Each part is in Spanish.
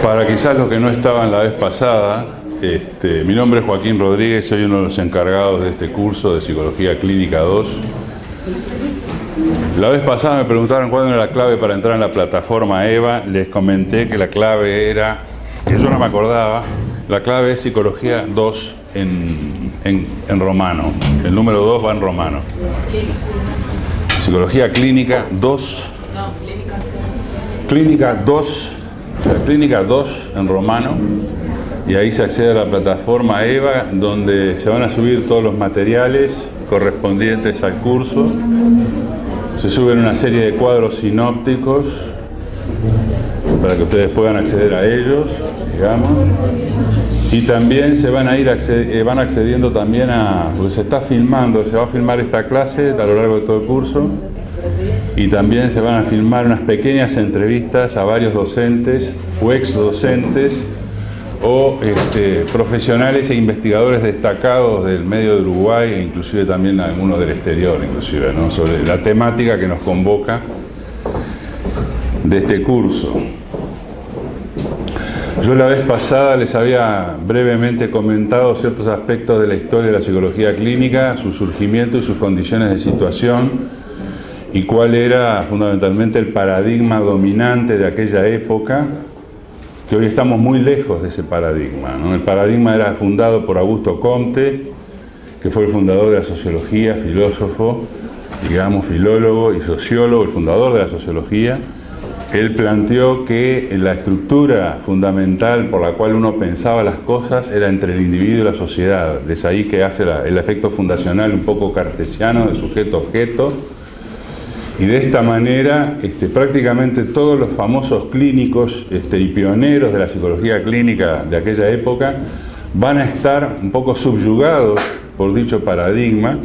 Para quizás los que no estaban la vez pasada, mi nombre es Joaquín Rodríguez, soy uno de los encargados de este curso de Psicología Clínica 2. La vez pasada me preguntaron cuál era la clave para entrar en la plataforma EVA. Les comenté que la clave era, que yo no me acordaba, la clave es Psicología 2 en romano. El número 2 va en romano. Psicología Clínica 2. Clínica 2. O sea, Clínica 2 en romano, y ahí se accede a la plataforma EVA, donde se van a subir todos los materiales correspondientes al curso. Se suben una serie de cuadros sinópticos para que ustedes puedan acceder a ellos, digamos. Y también se van a ir van accediendo también a, porque se está filmando, se va a filmar esta clase a lo largo de todo el curso. Y también se van a filmar unas pequeñas entrevistas a varios docentes o ex docentes o profesionales e investigadores destacados del medio de Uruguay, e inclusive también algunos del exterior, inclusive, ¿no? Sobre la temática que nos convoca de este curso. Yo la vez pasada les había brevemente comentado ciertos aspectos de la historia de la psicología clínica, su surgimiento y sus condiciones de situación, y cuál era fundamentalmente el paradigma dominante de aquella época, que hoy estamos muy lejos de ese paradigma, ¿no? El paradigma era fundado por Augusto Comte, que fue el fundador de la sociología, filósofo, digamos, filólogo y sociólogo, el fundador de la sociología. Él planteó que la estructura fundamental por la cual uno pensaba las cosas era entre el individuo y la sociedad. Desde ahí que hace el efecto fundacional un poco cartesiano de sujeto-objeto. Y de esta manera, prácticamente todos los famosos clínicos y pioneros de la psicología clínica de aquella época van a estar un poco subyugados por dicho paradigma,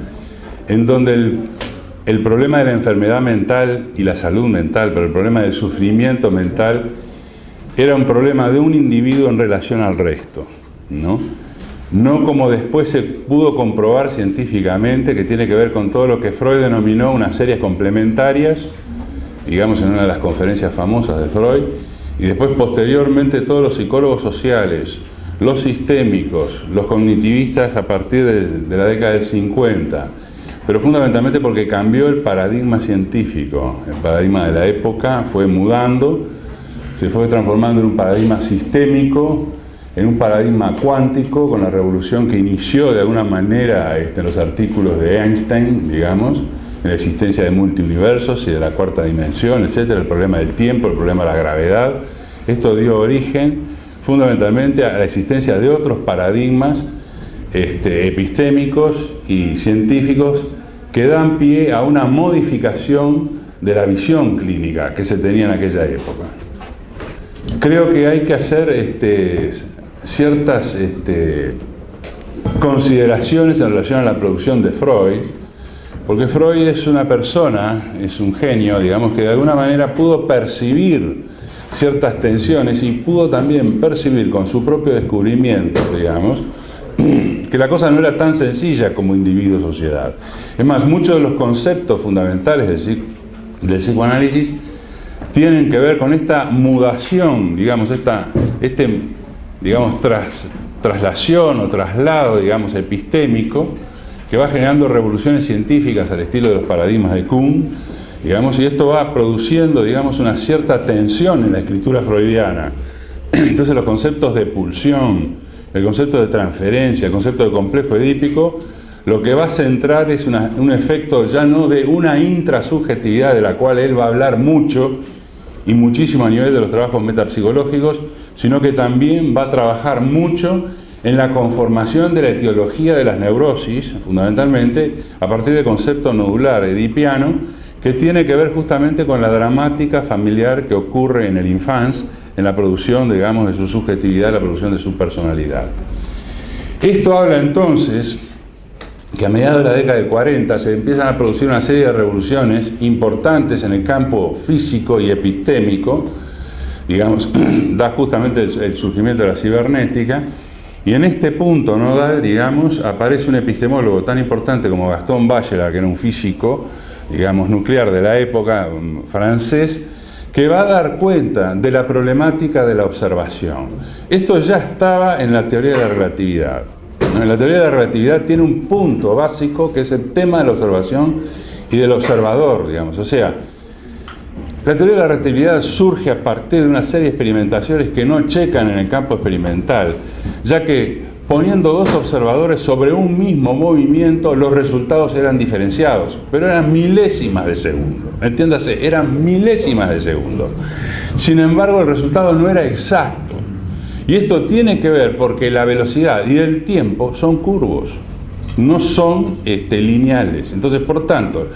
en donde el problema de la enfermedad mental y la salud mental, pero el problema del sufrimiento mental, era un problema de un individuo en relación al resto, ¿no? No como después se pudo comprobar científicamente, que tiene que ver con todo lo que Freud denominó unas series complementarias, digamos en una de las conferencias famosas de Freud, y después posteriormente todos los psicólogos sociales, los sistémicos, los cognitivistas a partir de la década del 50, pero fundamentalmente porque cambió el paradigma científico. El paradigma de la época fue mudando, se fue transformando en un paradigma sistémico, en un paradigma cuántico, con la revolución que inició de alguna manera en los artículos de Einstein, digamos, en la existencia de multiuniversos y de la cuarta dimensión, etcétera, el problema del tiempo, el problema de la gravedad. Esto dio origen fundamentalmente a la existencia de otros paradigmas epistémicos y científicos que dan pie a una modificación de la visión clínica que se tenía en aquella época. Creo que hay que hacer ciertas consideraciones en relación a la producción de Freud, porque Freud es una persona, es un genio, digamos, que de alguna manera pudo percibir ciertas tensiones y pudo también percibir con su propio descubrimiento, digamos, que la cosa no era tan sencilla como individuo-sociedad. Es más, muchos de los conceptos fundamentales del psicoanálisis tienen que ver con esta mudación, digamos, traslación o traslado, digamos, epistémico, que va generando revoluciones científicas al estilo de los paradigmas de Kuhn, digamos, y esto va produciendo, digamos, una cierta tensión en la escritura freudiana. Entonces los conceptos de pulsión, el concepto de transferencia, el concepto de complejo edípico, lo que va a centrar es un efecto ya no de una intrasubjetividad de la cual él va a hablar mucho y muchísimo a nivel de los trabajos metapsicológicos, sino que también va a trabajar mucho en la conformación de la etiología de las neurosis, fundamentalmente a partir del concepto nodular edipiano, que tiene que ver justamente con la dramática familiar que ocurre en el infans, en la producción, digamos, de su subjetividad, la producción de su personalidad. Esto habla entonces que a mediados de la década del 40 se empiezan a producir una serie de revoluciones importantes en el campo físico y epistémico, digamos, da justamente el surgimiento de la cibernética, y en este punto nodal, digamos, aparece un epistemólogo tan importante como Gastón Bachelard, que era un físico digamos, nuclear de la época, francés, que va a dar cuenta de la problemática de la observación. Esto ya estaba en la teoría de la relatividad. En la teoría de la relatividad tiene un punto básico que es el tema de la observación y del observador, digamos. O sea, la teoría de la relatividad surge a partir de una serie de experimentaciones que no checan en el campo experimental, ya que poniendo dos observadores sobre un mismo movimiento, los resultados eran diferenciados, pero eran milésimas de segundo. Entiéndase, eran milésimas de segundo. Sin embargo, el resultado no era exacto. Y esto tiene que ver porque la velocidad y el tiempo son curvos, no son lineales. Entonces, por tanto,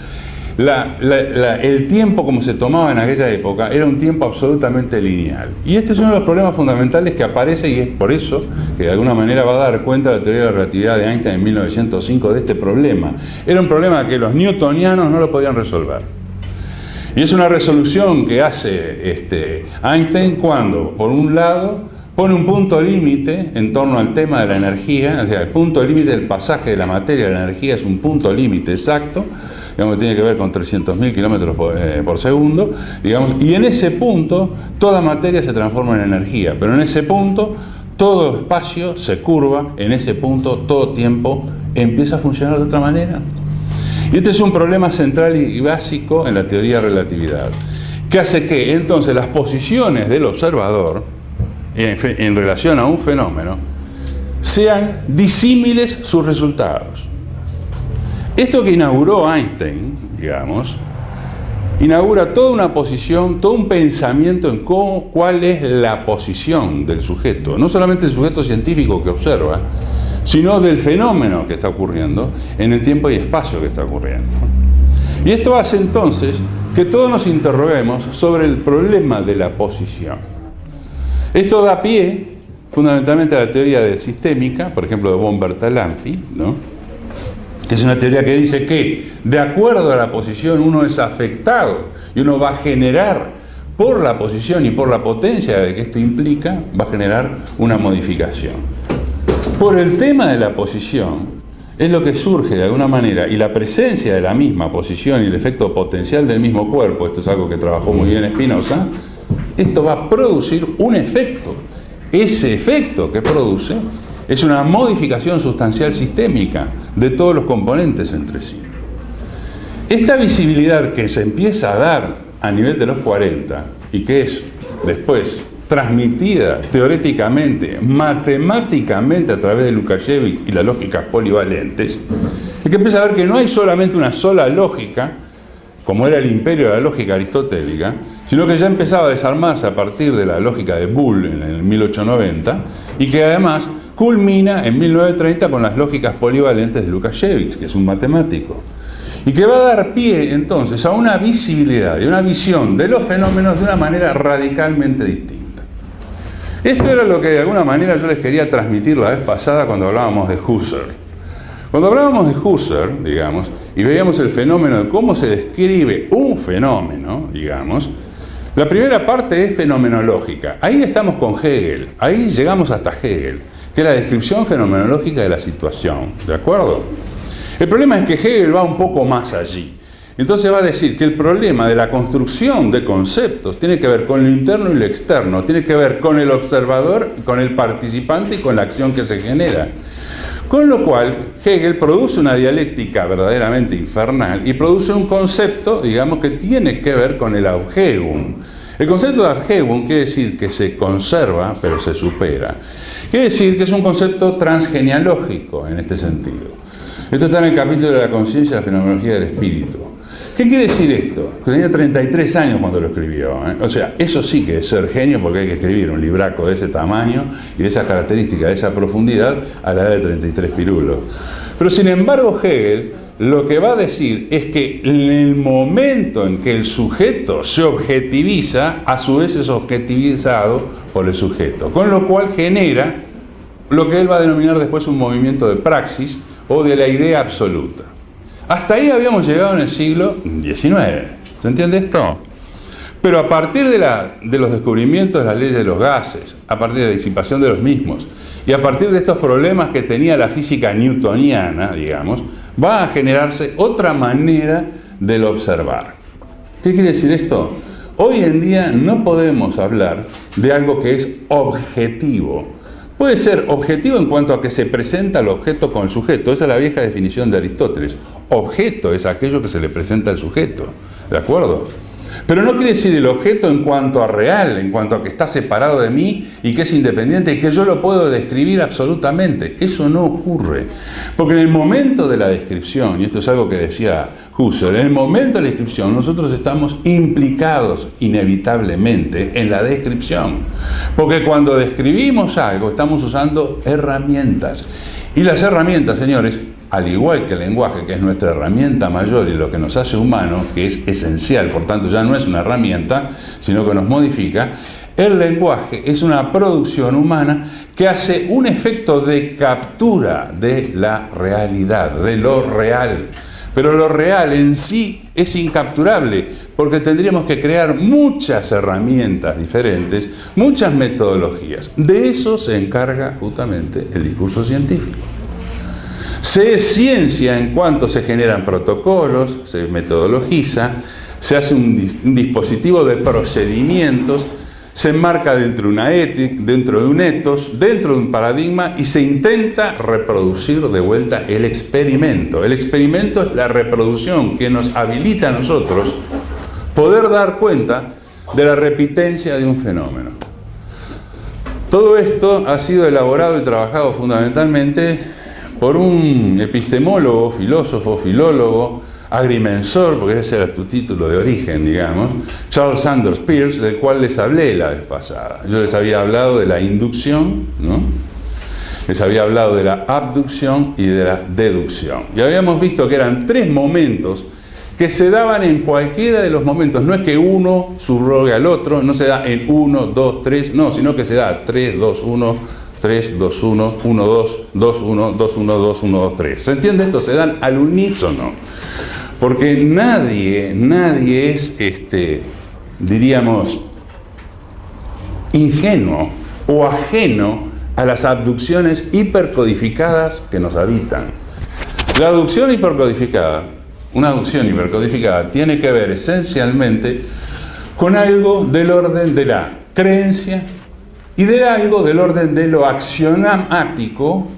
el tiempo como se tomaba en aquella época era un tiempo absolutamente lineal. Y este es uno de los problemas fundamentales que aparece, y es por eso que de alguna manera va a dar cuenta la teoría de la relatividad de Einstein en 1905 de este problema. Era un problema que los newtonianos no lo podían resolver. Y es una resolución que hace Einstein cuando, por un lado, pone un punto límite en torno al tema de la energía, o sea, el punto límite del pasaje de la materia a la energía es un punto límite exacto, digamos, que tiene que ver con 300.000 kilómetros por segundo, digamos, y en ese punto toda materia se transforma en energía, pero en ese punto todo espacio se curva, en ese punto todo tiempo empieza a funcionar de otra manera. Y este es un problema central y básico en la teoría de relatividad, que hace que entonces las posiciones del observador en relación a un fenómeno sean disímiles sus resultados. Esto que inauguró Einstein, digamos, inaugura toda una posición, todo un pensamiento en cuál es la posición del sujeto, no solamente el sujeto científico que observa, sino del fenómeno que está ocurriendo en el tiempo y espacio que está ocurriendo. Y esto hace entonces que todos nos interroguemos sobre el problema de la posición. Esto da pie fundamentalmente a la teoría de sistémica, por ejemplo de von Bertalanffy, ¿no?, que es una teoría que dice que de acuerdo a la posición uno es afectado y uno va a generar por la posición y por la potencia de que esto implica, va a generar una modificación. Por el tema de la posición es lo que surge de alguna manera, y la presencia de la misma posición y el efecto potencial del mismo cuerpo, esto es algo que trabajó muy bien Spinoza, esto va a producir un efecto. Ese efecto que produce es una modificación sustancial sistémica de todos los componentes entre sí. Esta visibilidad que se empieza a dar a nivel de los 40 y que es después transmitida teóricamente, matemáticamente a través de Lukashevich y las lógicas polivalentes, es que empieza a ver que no hay solamente una sola lógica, como era el imperio de la lógica aristotélica, sino que ya empezaba a desarmarse a partir de la lógica de Boole en el 1890 y que además culmina en 1930 con las lógicas polivalentes de Lukashevich, que es un matemático, y que va a dar pie entonces a una visibilidad y una visión de los fenómenos de una manera radicalmente distinta. Esto era lo que de alguna manera yo les quería transmitir la vez pasada cuando hablábamos de Husserl. Cuando hablábamos de Husserl, digamos, y veíamos el fenómeno de cómo se describe un fenómeno, digamos, la primera parte es fenomenológica. Ahí estamos con Hegel, ahí llegamos hasta Hegel, que es la descripción fenomenológica de la situación, ¿de acuerdo? El problema es que Hegel va un poco más allí. Entonces va a decir que el problema de la construcción de conceptos tiene que ver con lo interno y lo externo, tiene que ver con el observador, con el participante y con la acción que se genera. Con lo cual, Hegel produce una dialéctica verdaderamente infernal y produce un concepto, digamos, que tiene que ver con el Aufhebung. El concepto de Aufhebung quiere decir que se conserva, pero se supera. Quiere decir que es un concepto transgenealógico en este sentido. Esto está en el capítulo de la conciencia y la fenomenología del espíritu. ¿Qué quiere decir esto? Que tenía 33 años cuando lo escribió, ¿eh? O sea, eso sí que es ser genio, porque hay que escribir un libraco de ese tamaño y de esas características, de esa profundidad, a la edad de 33 pirulos. Pero sin embargo, Hegel lo que va a decir es que en el momento en que el sujeto se objetiviza, a su vez es objetivizado por el sujeto, con lo cual genera lo que él va a denominar después un movimiento de praxis o de la idea absoluta. Hasta ahí habíamos llegado en el siglo XIX. ¿Se entiende esto? Pero a partir de los descubrimientos de las leyes de los gases, a partir de la disipación de los mismos, y a partir de estos problemas que tenía la física newtoniana, digamos, va a generarse otra manera del observar. ¿Qué quiere decir esto? Hoy en día no podemos hablar de algo que es objetivo. Puede ser objetivo en cuanto a que se presenta el objeto con el sujeto. Esa es la vieja definición de Aristóteles. Objeto es aquello que se le presenta al sujeto. ¿De acuerdo? Pero no quiere decir el objeto en cuanto a real, en cuanto a que está separado de mí y que es independiente y que yo lo puedo describir absolutamente. Eso no ocurre. Porque en el momento de la descripción, y esto es algo que decía Husserl, en el momento de la descripción nosotros estamos implicados inevitablemente en la descripción. Porque cuando describimos algo estamos usando herramientas. Y las herramientas, señores, al igual que el lenguaje, que es nuestra herramienta mayor y lo que nos hace humanos, que es esencial, por tanto ya no es una herramienta, sino que nos modifica, el lenguaje es una producción humana que hace un efecto de captura de la realidad, de lo real. Pero lo real en sí es incapturable, porque tendríamos que crear muchas herramientas diferentes, muchas metodologías. De eso se encarga justamente el discurso científico. Se es ciencia en cuanto se generan protocolos, se metodologiza, se hace un dispositivo de procedimientos, se enmarca dentro de una ética, dentro de un ethos, dentro de un paradigma y se intenta reproducir de vuelta el experimento. El experimento es la reproducción que nos habilita a nosotros poder dar cuenta de la repitencia de un fenómeno. Todo esto ha sido elaborado y trabajado fundamentalmente por un epistemólogo, filósofo, filólogo, agrimensor, porque ese era tu título de origen, digamos, Charles Sanders Peirce, del cual les hablé la vez pasada. Yo les había hablado de la inducción, ¿no? Les había hablado de la abducción y de la deducción. Y habíamos visto que eran tres momentos que se daban en cualquiera de los momentos. No es que uno subrogue al otro, no se da en 1, 2, 3, no, sino que se da 3, 2, 1, 3, 2, 1, 1, 2, 2, 1, 2, 1, 2, 1, 2, 3. ¿Se entiende esto? Se dan al unísono. Porque nadie es, diríamos, ingenuo o ajeno a las abducciones hipercodificadas que nos habitan. La abducción hipercodificada, una abducción hipercodificada, tiene que ver esencialmente con algo del orden de la creencia y de algo del orden de lo axiomático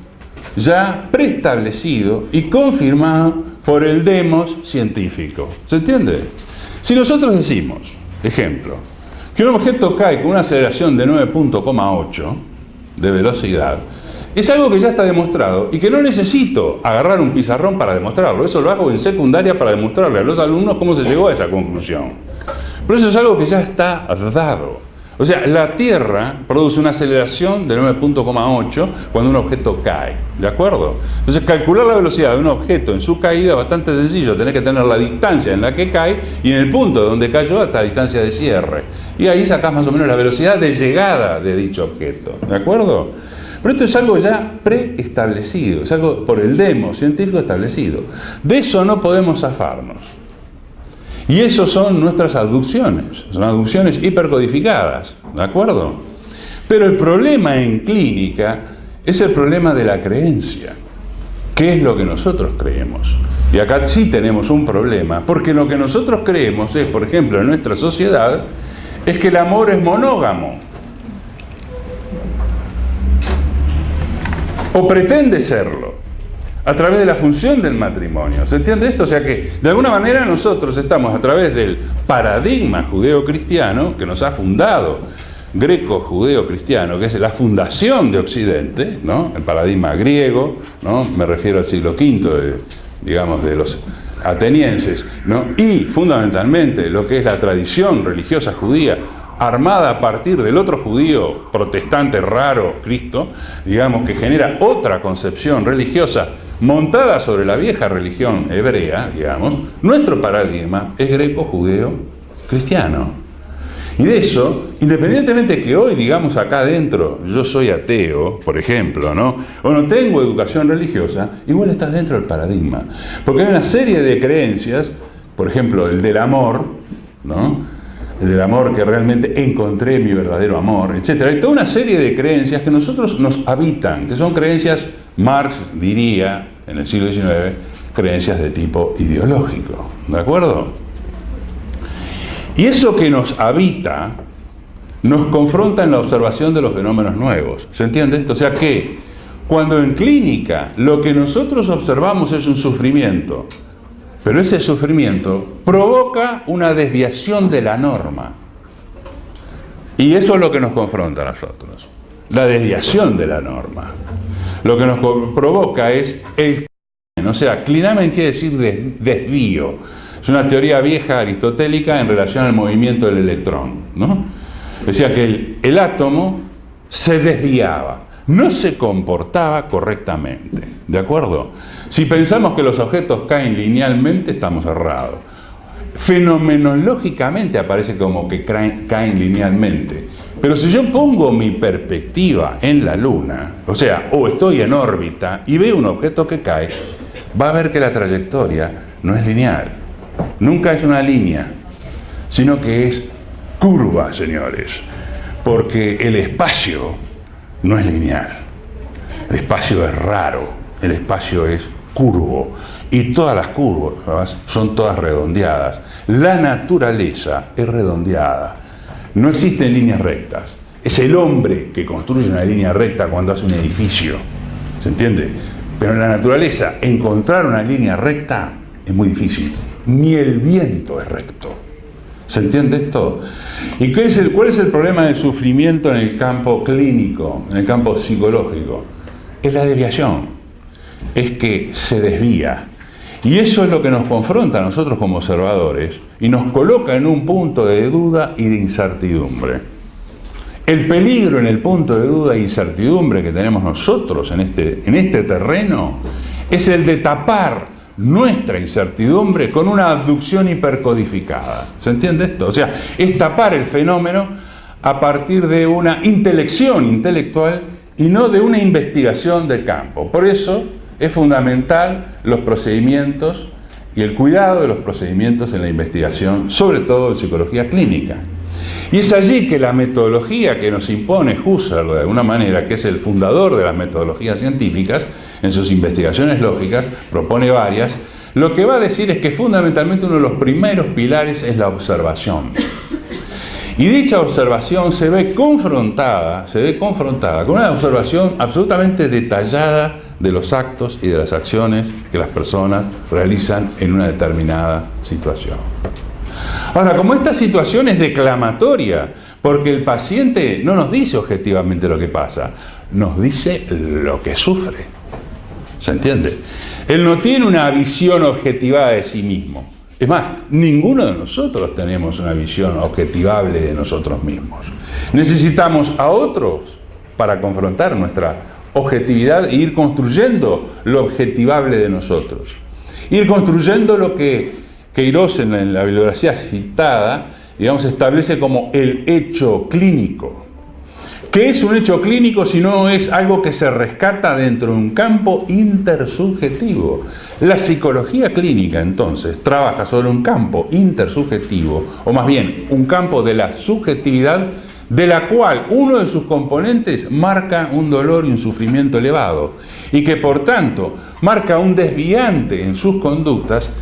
ya preestablecido y confirmado por el demos científico. ¿Se entiende? Si nosotros decimos, ejemplo, que un objeto cae con una aceleración de 9.8 de velocidad, es algo que ya está demostrado y que no necesito agarrar un pizarrón para demostrarlo. Eso lo hago en secundaria para demostrarle a los alumnos cómo se llegó a esa conclusión. Pero eso es algo que ya está dado. O sea, la Tierra produce una aceleración de 9.8 cuando un objeto cae, ¿de acuerdo? Entonces, calcular la velocidad de un objeto en su caída es bastante sencillo. Tenés que tener la distancia en la que cae y en el punto donde cayó hasta la distancia de cierre. Y ahí sacás más o menos la velocidad de llegada de dicho objeto, ¿de acuerdo? Pero esto es algo ya preestablecido, es algo por el demo científico establecido. De eso no podemos zafarnos. Y eso son nuestras abducciones, son abducciones hipercodificadas, ¿de acuerdo? Pero el problema en clínica es el problema de la creencia. ¿Qué es lo que nosotros creemos? Y acá sí tenemos un problema, porque lo que nosotros creemos es, por ejemplo, en nuestra sociedad, es que el amor es monógamo. O pretende serlo. A través de la función del matrimonio. ¿Se entiende esto? O sea que, de alguna manera, nosotros estamos a través del paradigma judeo-cristiano que nos ha fundado, greco-judeo-cristiano, que es la fundación de Occidente, ¿no? El paradigma griego, ¿no? Me refiero al siglo V, de los atenienses, ¿no? Y, fundamentalmente, lo que es la tradición religiosa judía, armada a partir del otro judío protestante raro, Cristo, digamos, que genera otra concepción religiosa montada sobre la vieja religión hebrea, digamos. Nuestro paradigma es greco-judeo-cristiano. Y de eso, independientemente que hoy, digamos, acá adentro, yo soy ateo, por ejemplo, ¿no? O no tengo educación religiosa, igual estás dentro del paradigma. Porque hay una serie de creencias, por ejemplo, el del amor, ¿no? El del amor, que realmente encontré mi verdadero amor, etc. Hay toda una serie de creencias que nosotros nos habitan, que son creencias, Marx diría, en el siglo XIX, creencias de tipo ideológico. ¿De acuerdo? Y eso que nos habita nos confronta en la observación de los fenómenos nuevos. ¿Se entiende esto? O sea que cuando en clínica lo que nosotros observamos es un sufrimiento, pero ese sufrimiento provoca una desviación de la norma. Y eso es lo que nos confronta a nosotros, la desviación de la norma. Lo que nos provoca es el clinamen, o sea, clinamen quiere decir desvío. Es una teoría vieja aristotélica en relación al movimiento del electrón, ¿no? Decía que el átomo se desviaba, no se comportaba correctamente, ¿de acuerdo? Si pensamos que los objetos caen linealmente, estamos errados. Fenomenológicamente aparece como que caen linealmente. Pero si yo pongo mi perspectiva en la Luna, o sea, o estoy en órbita y veo un objeto que cae, va a ver que la trayectoria no es lineal. Nunca es una línea, sino que es curva, señores. Porque el espacio no es lineal. El espacio es raro. El espacio es curvo. Y todas las curvas son todas redondeadas. La naturaleza es redondeada. No existen líneas rectas. Es el hombre que construye una línea recta cuando hace un edificio. ¿Se entiende? Pero en la naturaleza, encontrar una línea recta es muy difícil. Ni el viento es recto. ¿Se entiende esto? ¿Y cuál es el problema del sufrimiento en el campo clínico, en el campo psicológico? Es la desviación. Es que se desvía. Y eso es lo que nos confronta a nosotros como observadores y nos coloca en un punto de duda y de incertidumbre. El peligro en el punto de duda e incertidumbre que tenemos nosotros en este terreno es el de tapar nuestra incertidumbre con una abducción hipercodificada. ¿Se entiende esto? O sea, es tapar el fenómeno a partir de una intelección intelectual y no de una investigación de campo. Por eso es fundamental los procedimientos y el cuidado de los procedimientos en la investigación, sobre todo en psicología clínica. Y es allí que la metodología que nos impone Husserl, de alguna manera, que es el fundador de las metodologías científicas, en sus investigaciones lógicas, propone varias, lo que va a decir es que fundamentalmente uno de los primeros pilares es la observación. Y dicha observación se ve confrontada con una observación absolutamente detallada de los actos y de las acciones que las personas realizan en una determinada situación. Ahora, como esta situación es declamatoria, porque el paciente no nos dice objetivamente lo que pasa, nos dice lo que sufre. ¿Se entiende? Él no tiene una visión objetivada de sí mismo. Es más, ninguno de nosotros tenemos una visión objetivable de nosotros mismos. Necesitamos a otros para confrontar nuestra objetividad e ir construyendo lo objetivable de nosotros. Ir construyendo lo que Queiroz en la bibliografía citada, digamos, establece como el hecho clínico. ¿Qué es un hecho clínico si no es algo que se rescata dentro de un campo intersubjetivo? La psicología clínica, entonces, trabaja sobre un campo intersubjetivo, o más bien, un campo de la subjetividad, de la cual uno de sus componentes marca un dolor y un sufrimiento elevado, y que, por tanto, marca un desviante en sus conductas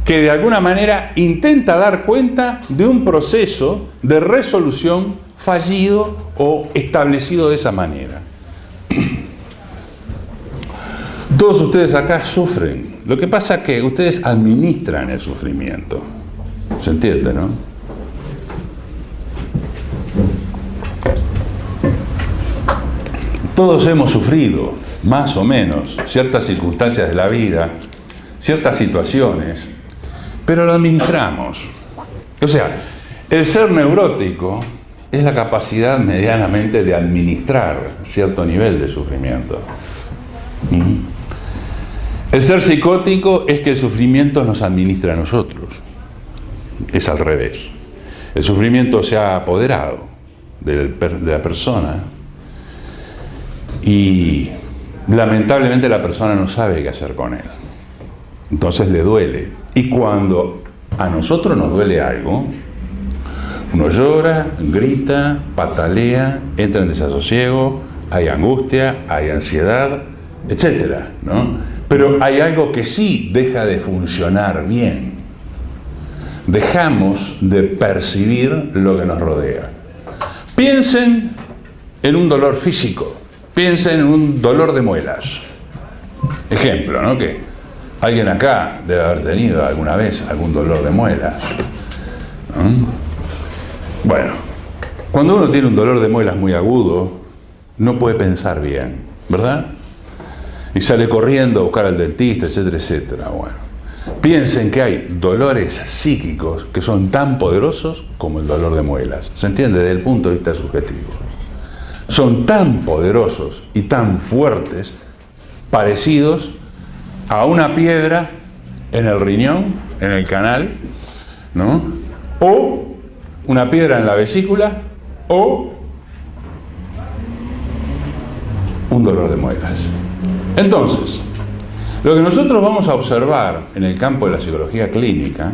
que de alguna manera intenta dar cuenta de un proceso de resolución fallido o establecido de esa manera. Todos ustedes acá sufren. Lo que pasa es que ustedes administran el sufrimiento. ¿Se entiende, no? Todos hemos sufrido, más o menos, ciertas circunstancias de la vida, ciertas situaciones, pero lo administramos. O sea, el ser neurótico es la capacidad medianamente de administrar cierto nivel de sufrimiento. El ser psicótico es que el sufrimiento nos administra a nosotros. Es al revés. El sufrimiento se ha apoderado de la persona y lamentablemente la persona no sabe qué hacer con él. Entonces le duele. Y cuando a nosotros nos duele algo, uno llora, grita, patalea, entra en desasosiego, hay angustia, hay ansiedad, etcétera, ¿no? Pero hay algo que sí deja de funcionar bien. Dejamos de percibir lo que nos rodea. Piensen en un dolor físico. Piensen en un dolor de muelas. Ejemplo, ¿no? Que alguien acá debe haber tenido alguna vez algún dolor de muelas, ¿no? Bueno, cuando uno tiene un dolor de muelas muy agudo, no puede pensar bien, ¿verdad? Y sale corriendo a buscar al dentista, etcétera, etcétera. Bueno, piensen que hay dolores psíquicos que son tan poderosos como el dolor de muelas. ¿Se entiende? Desde el punto de vista subjetivo. Son tan poderosos y tan fuertes, parecidos a una piedra en el riñón, en el canal, ¿no? O una piedra en la vesícula, o un dolor de muelas. Entonces, lo que nosotros vamos a observar en el campo de la psicología clínica,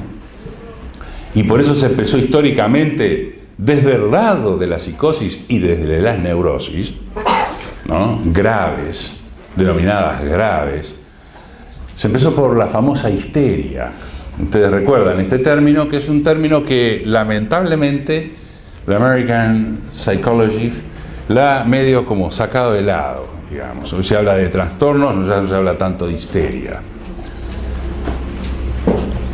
y por eso se empezó históricamente desde el lado de la psicosis y desde las neurosis, ¿no? Graves, denominadas graves, se empezó por la famosa histeria. Ustedes recuerdan este término, que es un término que lamentablemente la American Psychology la ha medio como sacado de lado, digamos. Hoy se habla de trastornos, no se habla tanto de histeria.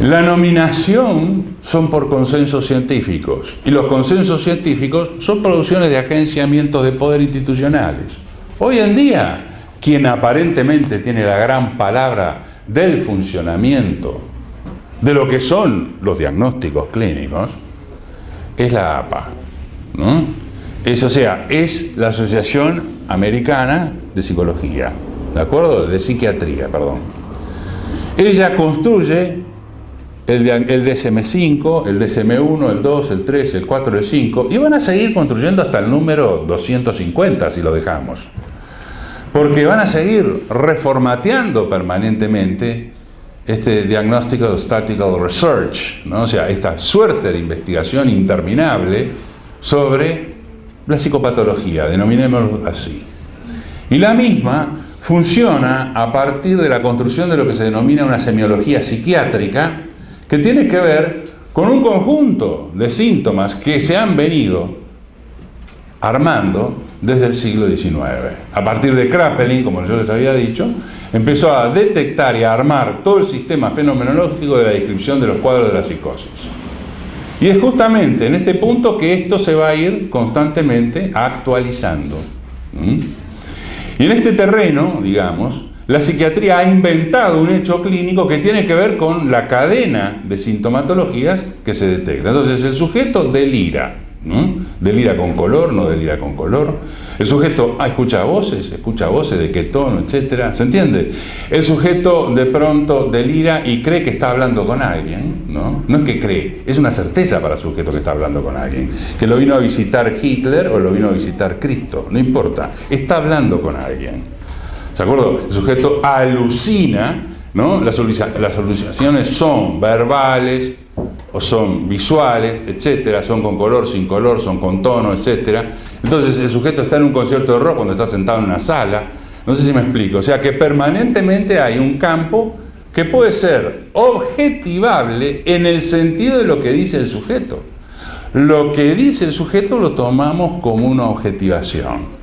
La nominación son por consensos científicos, y los consensos científicos son producciones de agenciamientos de poder institucionales. Hoy en día, quien aparentemente tiene la gran palabra del funcionamiento de lo que son los diagnósticos clínicos es la APA, ¿no? Es la Asociación Americana de Psicología, ¿de acuerdo? De Psiquiatría, perdón. Ella construye el DSM-5, el DSM-1, el 2, el 3, el 4, el 5, y van a seguir construyendo hasta el número 250 si lo dejamos. Porque van a seguir reformateando permanentemente este Diagnostic Statistical Research, ¿no? O sea, esta suerte de investigación interminable sobre la psicopatología, denominémoslo así. Y la misma funciona a partir de la construcción de lo que se denomina una semiología psiquiátrica, que tiene que ver con un conjunto de síntomas que se han venido armando desde el siglo XIX. A partir de Kraepelin, como yo les había dicho, empezó a detectar y a armar todo el sistema fenomenológico de la descripción de los cuadros de la psicosis. Y es justamente en este punto que esto se va a ir constantemente actualizando. Y en este terreno, digamos, la psiquiatría ha inventado un hecho clínico que tiene que ver con la cadena de sintomatologías que se detecta. Entonces, el sujeto delira, ¿no? Delira con color, no delira con color. El sujeto escucha voces de qué tono, etcétera. ¿Se entiende? El sujeto de pronto delira y cree que está hablando con alguien, ¿no? No es que cree, es una certeza para el sujeto que está hablando con alguien. Que lo vino a visitar Hitler o lo vino a visitar Cristo, no importa, está hablando con alguien. ¿Se acuerdan? El sujeto alucina, ¿no? Las alucinaciones son verbales o son visuales, etcétera, son con color, sin color, son con tono, etcétera. Entonces el sujeto está en un concierto de rock cuando está sentado en una sala, no sé si me explico, o sea que permanentemente hay un campo que puede ser objetivable en el sentido de lo que dice el sujeto. Lo que dice el sujeto lo tomamos como una objetivación.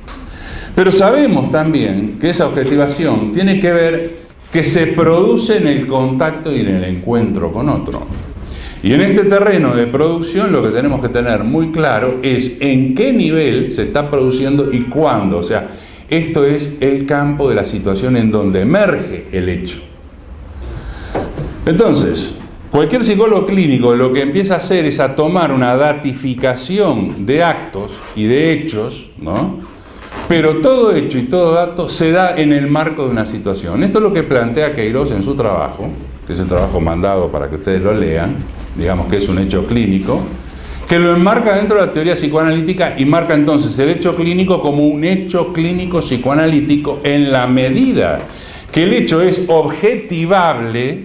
Pero sabemos también que esa objetivación tiene que ver que se produce en el contacto y en el encuentro con otro. Y en este terreno de producción lo que tenemos que tener muy claro es en qué nivel se está produciendo y cuándo. O sea, esto es el campo de la situación en donde emerge el hecho. Entonces, cualquier psicólogo clínico lo que empieza a hacer es a tomar una datificación de actos y de hechos, ¿no? Pero todo hecho y todo dato se da en el marco de una situación. Esto es lo que plantea Queiroz en su trabajo, que es el trabajo mandado para que ustedes lo lean, digamos que es un hecho clínico, que lo enmarca dentro de la teoría psicoanalítica y marca entonces el hecho clínico como un hecho clínico psicoanalítico en la medida que el hecho es objetivable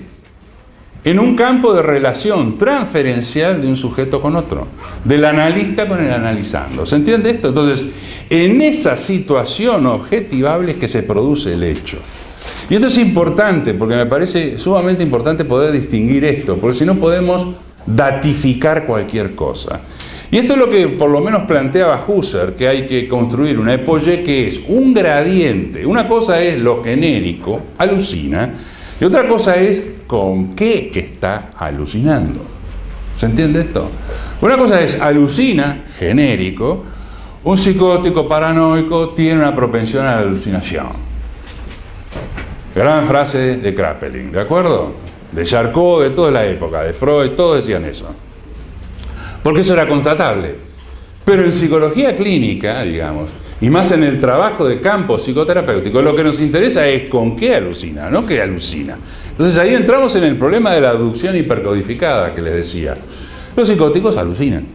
en un campo de relación transferencial de un sujeto con otro, del analista con el analizando. ¿Se entiende esto? Entonces, en esa situación objetivable es que se produce el hecho. Y esto es importante, porque me parece sumamente importante poder distinguir esto, porque si no podemos datificar cualquier cosa. Y esto es lo que por lo menos planteaba Husserl, que hay que construir una époque que es un gradiente. Una cosa es lo genérico, alucina, y otra cosa es con qué está alucinando. ¿Se entiende esto? Una cosa es alucina, genérico. Un psicótico paranoico tiene una propensión a la alucinación. Gran frase de Kraepelin, ¿de acuerdo? De Charcot, de toda la época, de Freud, todos decían eso. Porque eso era constatable. Pero en psicología clínica, digamos, y más en el trabajo de campo psicoterapéutico, lo que nos interesa es con qué alucina, no qué alucina. Entonces ahí entramos en el problema de la aducción hipercodificada que les decía. Los psicóticos alucinan.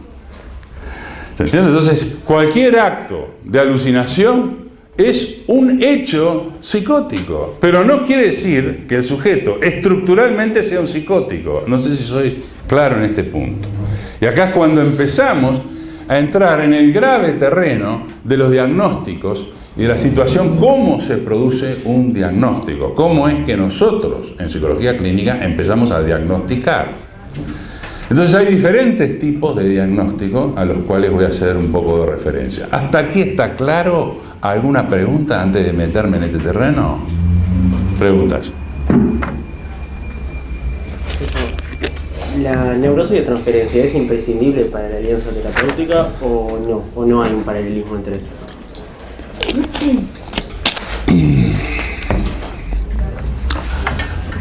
¿Se entiende? Entonces, cualquier acto de alucinación es un hecho psicótico, pero no quiere decir que el sujeto estructuralmente sea un psicótico. No sé si soy claro en este punto. Y acá es cuando empezamos a entrar en el grave terreno de los diagnósticos y de la situación, cómo se produce un diagnóstico, cómo es que nosotros en psicología clínica empezamos a diagnosticar. Entonces hay diferentes tipos de diagnóstico a los cuales voy a hacer un poco de referencia. ¿Hasta aquí está claro? ¿Alguna pregunta antes de meterme en este terreno? Preguntas. ¿La neurosis de transferencia es imprescindible para la alianza terapéutica o no hay un paralelismo entre ellos?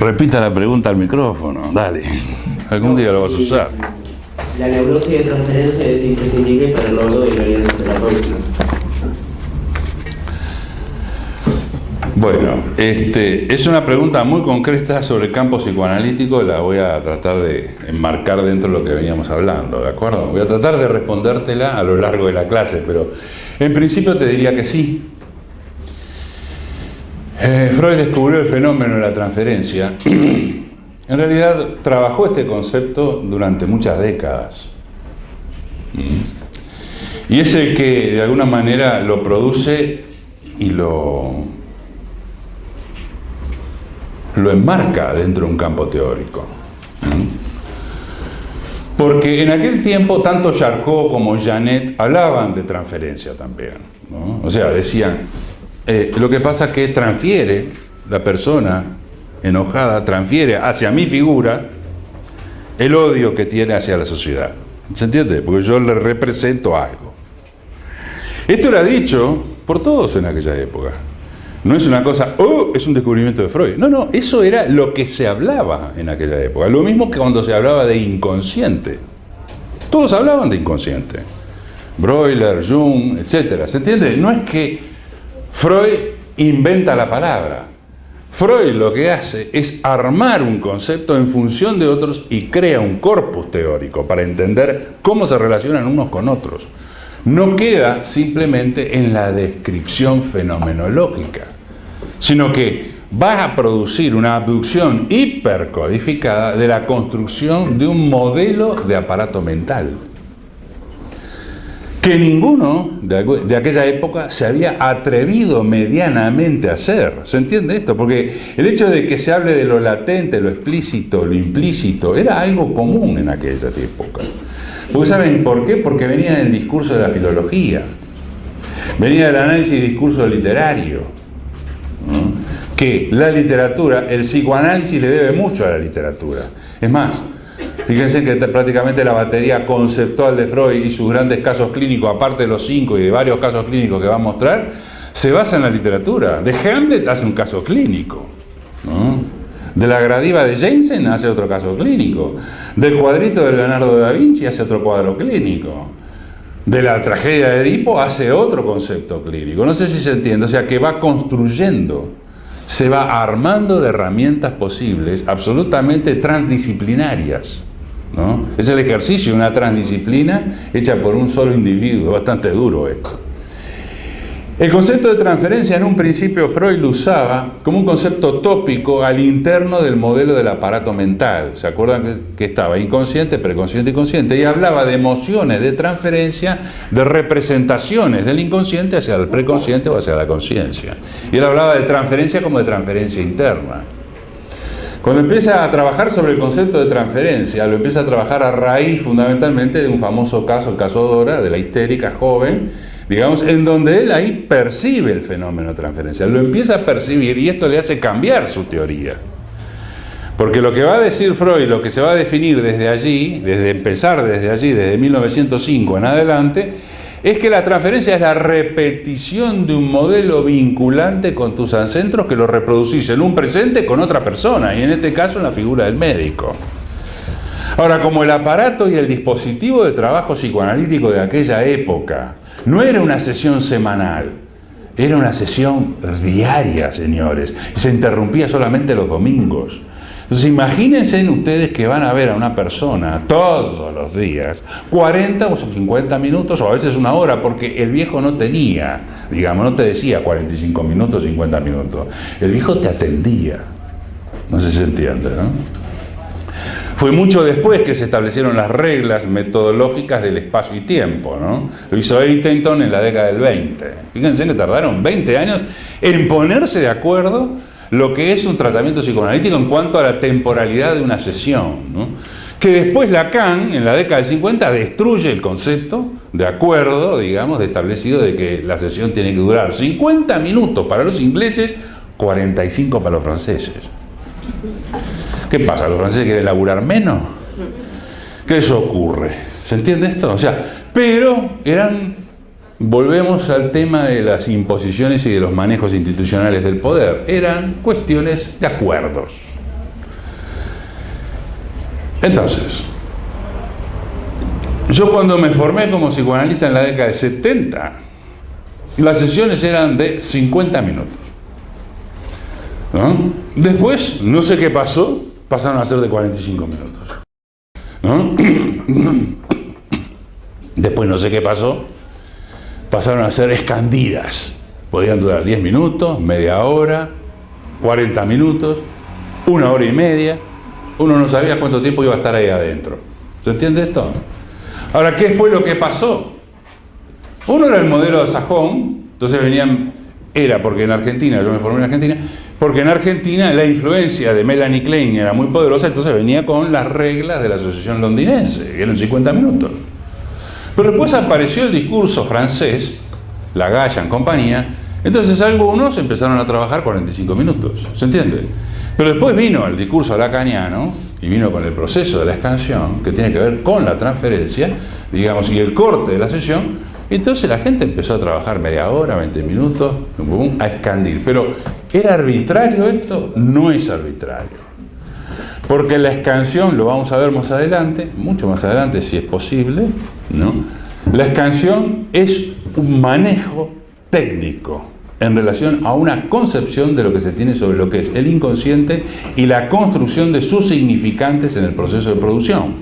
Repita la pregunta al micrófono, dale. Algún día lo vas a usar. ¿La neurosis de transferencia es imprescindible para el logro de la alianza terapéutica? Bueno, es una pregunta muy concreta sobre el campo psicoanalítico, la voy a tratar de enmarcar dentro de lo que veníamos hablando, ¿de acuerdo? Voy a tratar de respondértela a lo largo de la clase, pero en principio te diría que sí. Freud descubrió el fenómeno de la transferencia. En realidad trabajó este concepto durante muchas décadas. Y es el que de alguna manera lo produce y lo enmarca dentro de un campo teórico. Porque en aquel tiempo tanto Charcot como Janet hablaban de transferencia también, ¿no? O sea, decían, lo que pasa es que transfiere la persona enojada, transfiere hacia mi figura el odio que tiene hacia la sociedad. ¿Se entiende? Porque yo le represento algo. Esto era dicho por todos en aquella época. No es una cosa, es un descubrimiento de Freud. No, eso era lo que se hablaba en aquella época. Lo mismo que cuando se hablaba de inconsciente. Todos hablaban de inconsciente. Breuer, Jung, etc. ¿Se entiende? No es que Freud inventa la palabra. Freud lo que hace es armar un concepto en función de otros y crea un corpus teórico para entender cómo se relacionan unos con otros. No queda simplemente en la descripción fenomenológica, sino que va a producir una abducción hipercodificada de la construcción de un modelo de aparato mental que ninguno de aquella época se había atrevido medianamente a hacer. ¿Se entiende esto? Porque el hecho de que se hable de lo latente, lo explícito, lo implícito, era algo común en aquella época. Porque ¿saben por qué? Porque venía del discurso de la filología, venía del análisis y discurso literario, ¿no? Que la literatura, el psicoanálisis le debe mucho a la literatura. Es más, fíjense que prácticamente la batería conceptual de Freud y sus grandes casos clínicos, aparte de los 5 y de varios casos clínicos que va a mostrar, se basa en la literatura. De Hamlet hace un caso clínico, ¿no? De la Gradiva de Jensen hace otro caso clínico. Del cuadrito de Leonardo da Vinci hace otro cuadro clínico. De la tragedia de Edipo hace otro concepto clínico. No sé si se entiende. O sea, que va construyendo, se va armando de herramientas posibles absolutamente transdisciplinarias, ¿no? Es el ejercicio de una transdisciplina hecha por un solo individuo. Es bastante duro esto. El concepto de transferencia en un principio Freud lo usaba como un concepto tópico al interno del modelo del aparato mental. ¿Se acuerdan que estaba inconsciente, preconsciente y consciente? Y hablaba de emociones de transferencia, de representaciones del inconsciente hacia el preconsciente o hacia la conciencia. Y él hablaba de transferencia como de transferencia interna. Cuando empieza a trabajar sobre el concepto de transferencia, lo empieza a trabajar a raíz fundamentalmente de un famoso caso, el caso Dora, de la histérica joven, digamos, en donde él ahí percibe el fenómeno de transferencia, lo empieza a percibir y esto le hace cambiar su teoría. Porque lo que va a decir Freud, lo que se va a definir desde allí, desde 1905 en adelante, es que la transferencia es la repetición de un modelo vinculante con tus ancestros que lo reproducís en un presente con otra persona, y en este caso en la figura del médico. Ahora, como el aparato y el dispositivo de trabajo psicoanalítico de aquella época no era una sesión semanal, era una sesión diaria, señores, y se interrumpía solamente los domingos. Entonces imagínense ustedes que van a ver a una persona todos los días, 40 o 50 minutos o a veces una hora, porque el viejo no tenía, digamos, no te decía 45 minutos, 50 minutos. El viejo te atendía. No sé si se entiende, ¿no? Fue mucho después que se establecieron las reglas metodológicas del espacio y tiempo, ¿no? Lo hizo Eitenton en la década del 20. Fíjense que tardaron 20 años en ponerse de acuerdo lo que es un tratamiento psicoanalítico en cuanto a la temporalidad de una sesión, ¿no? Que después Lacan, en la década del 50, destruye el concepto de acuerdo, digamos, de establecido de que la sesión tiene que durar 50 minutos para los ingleses, 45 para los franceses. ¿Qué pasa? ¿Los franceses quieren laburar menos? ¿Qué eso ocurre? ¿Se entiende esto? O sea, pero volvemos al tema de las imposiciones y de los manejos institucionales del poder. Eran cuestiones de acuerdos. Entonces, yo cuando me formé como psicoanalista en la década de 70, las sesiones eran de 50 minutos, ¿no? Después, no sé qué pasó, pasaron a ser de 45 minutos, ¿no? Después, no sé qué pasó, pasaron a ser escandidas. Podían durar 10 minutos, media hora, 40 minutos, 1 hora y media. Uno no sabía cuánto tiempo iba a estar ahí adentro. ¿Se entiende esto? Ahora, ¿qué fue lo que pasó? Uno era el modelo de Sajón, entonces porque en Argentina, yo me formé en Argentina, porque en Argentina la influencia de Melanie Klein era muy poderosa, entonces venía con las reglas de la Asociación Londinense, que eran 50 minutos. Pero después apareció el discurso francés, Lagalla en compañía, entonces algunos empezaron a trabajar 45 minutos, ¿se entiende? Pero después vino el discurso lacaniano y vino con el proceso de la escansión, que tiene que ver con la transferencia, digamos, y el corte de la sesión. Entonces la gente empezó a trabajar media hora, 20 minutos, a escandir. Pero, ¿era arbitrario esto? No es arbitrario. Porque la escansión, lo vamos a ver más adelante, mucho más adelante si es posible, ¿no? La escansión es un manejo técnico en relación a una concepción de lo que se tiene sobre lo que es el inconsciente y la construcción de sus significantes en el proceso de producción.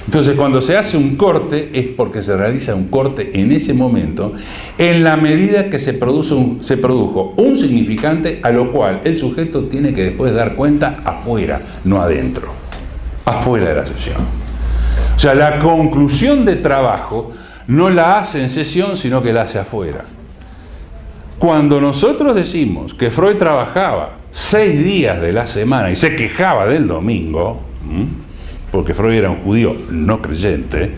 Entonces, cuando se hace un corte, es porque se realiza un corte en ese momento, en la medida que se produjo un significante a lo cual el sujeto tiene que después dar cuenta afuera, no adentro, afuera de la sesión. O sea, la conclusión de trabajo no la hace en sesión, sino que la hace afuera. Cuando nosotros decimos que Freud trabajaba 6 días de la semana y se quejaba del domingo, porque Freud era un judío no creyente,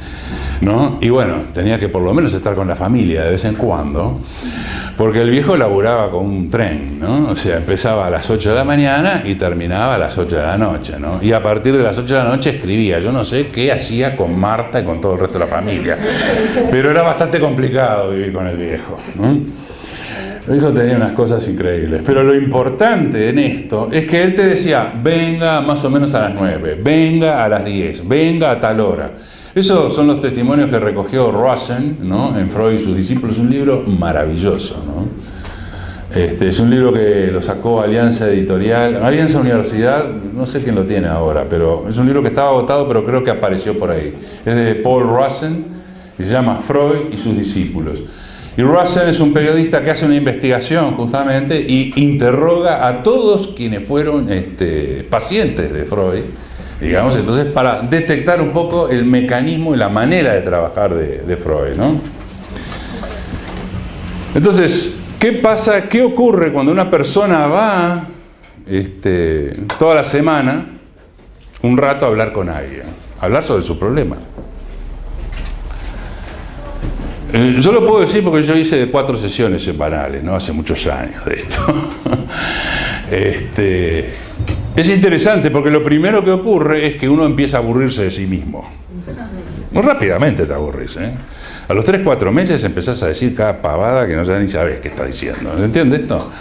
¿no? Y bueno, tenía que por lo menos estar con la familia de vez en cuando, porque el viejo laburaba con un tren, ¿no? O sea, empezaba a las 8 de la mañana y terminaba a las 8 de la noche, ¿no? Y a partir de las 8 de la noche escribía. Yo no sé qué hacía con Marta y con todo el resto de la familia, pero era bastante complicado vivir con el viejo, ¿no? El hijo tenía unas cosas increíbles, pero lo importante en esto es que él te decía, venga más o menos a las 9, venga a las 10, venga a tal hora. Esos son los testimonios que recogió Rosen, ¿no? En Freud y sus discípulos, un libro maravilloso, ¿no? Es un libro que lo sacó Alianza Editorial, Alianza Universidad, no sé quién lo tiene ahora, pero es un libro que estaba agotado, pero creo que apareció por ahí. Es de Paul Rosen y se llama Freud y sus discípulos. Y Russell es un periodista que hace una investigación justamente y interroga a todos quienes fueron pacientes de Freud, digamos, entonces para detectar un poco el mecanismo y la manera de trabajar de Freud, ¿no? Entonces, ¿qué pasa? ¿Qué ocurre cuando una persona va toda la semana un rato a hablar con alguien? A hablar sobre su problema. Yo lo puedo decir porque yo hice 4 sesiones semanales, ¿no? Hace muchos años de esto. Es interesante porque lo primero que ocurre es que uno empieza a aburrirse de sí mismo. Muy rápidamente te aburrís, ¿eh? A los 3-4 meses empezás a decir cada pavada que no sabes ni sabes qué está diciendo. ¿Entiendes esto?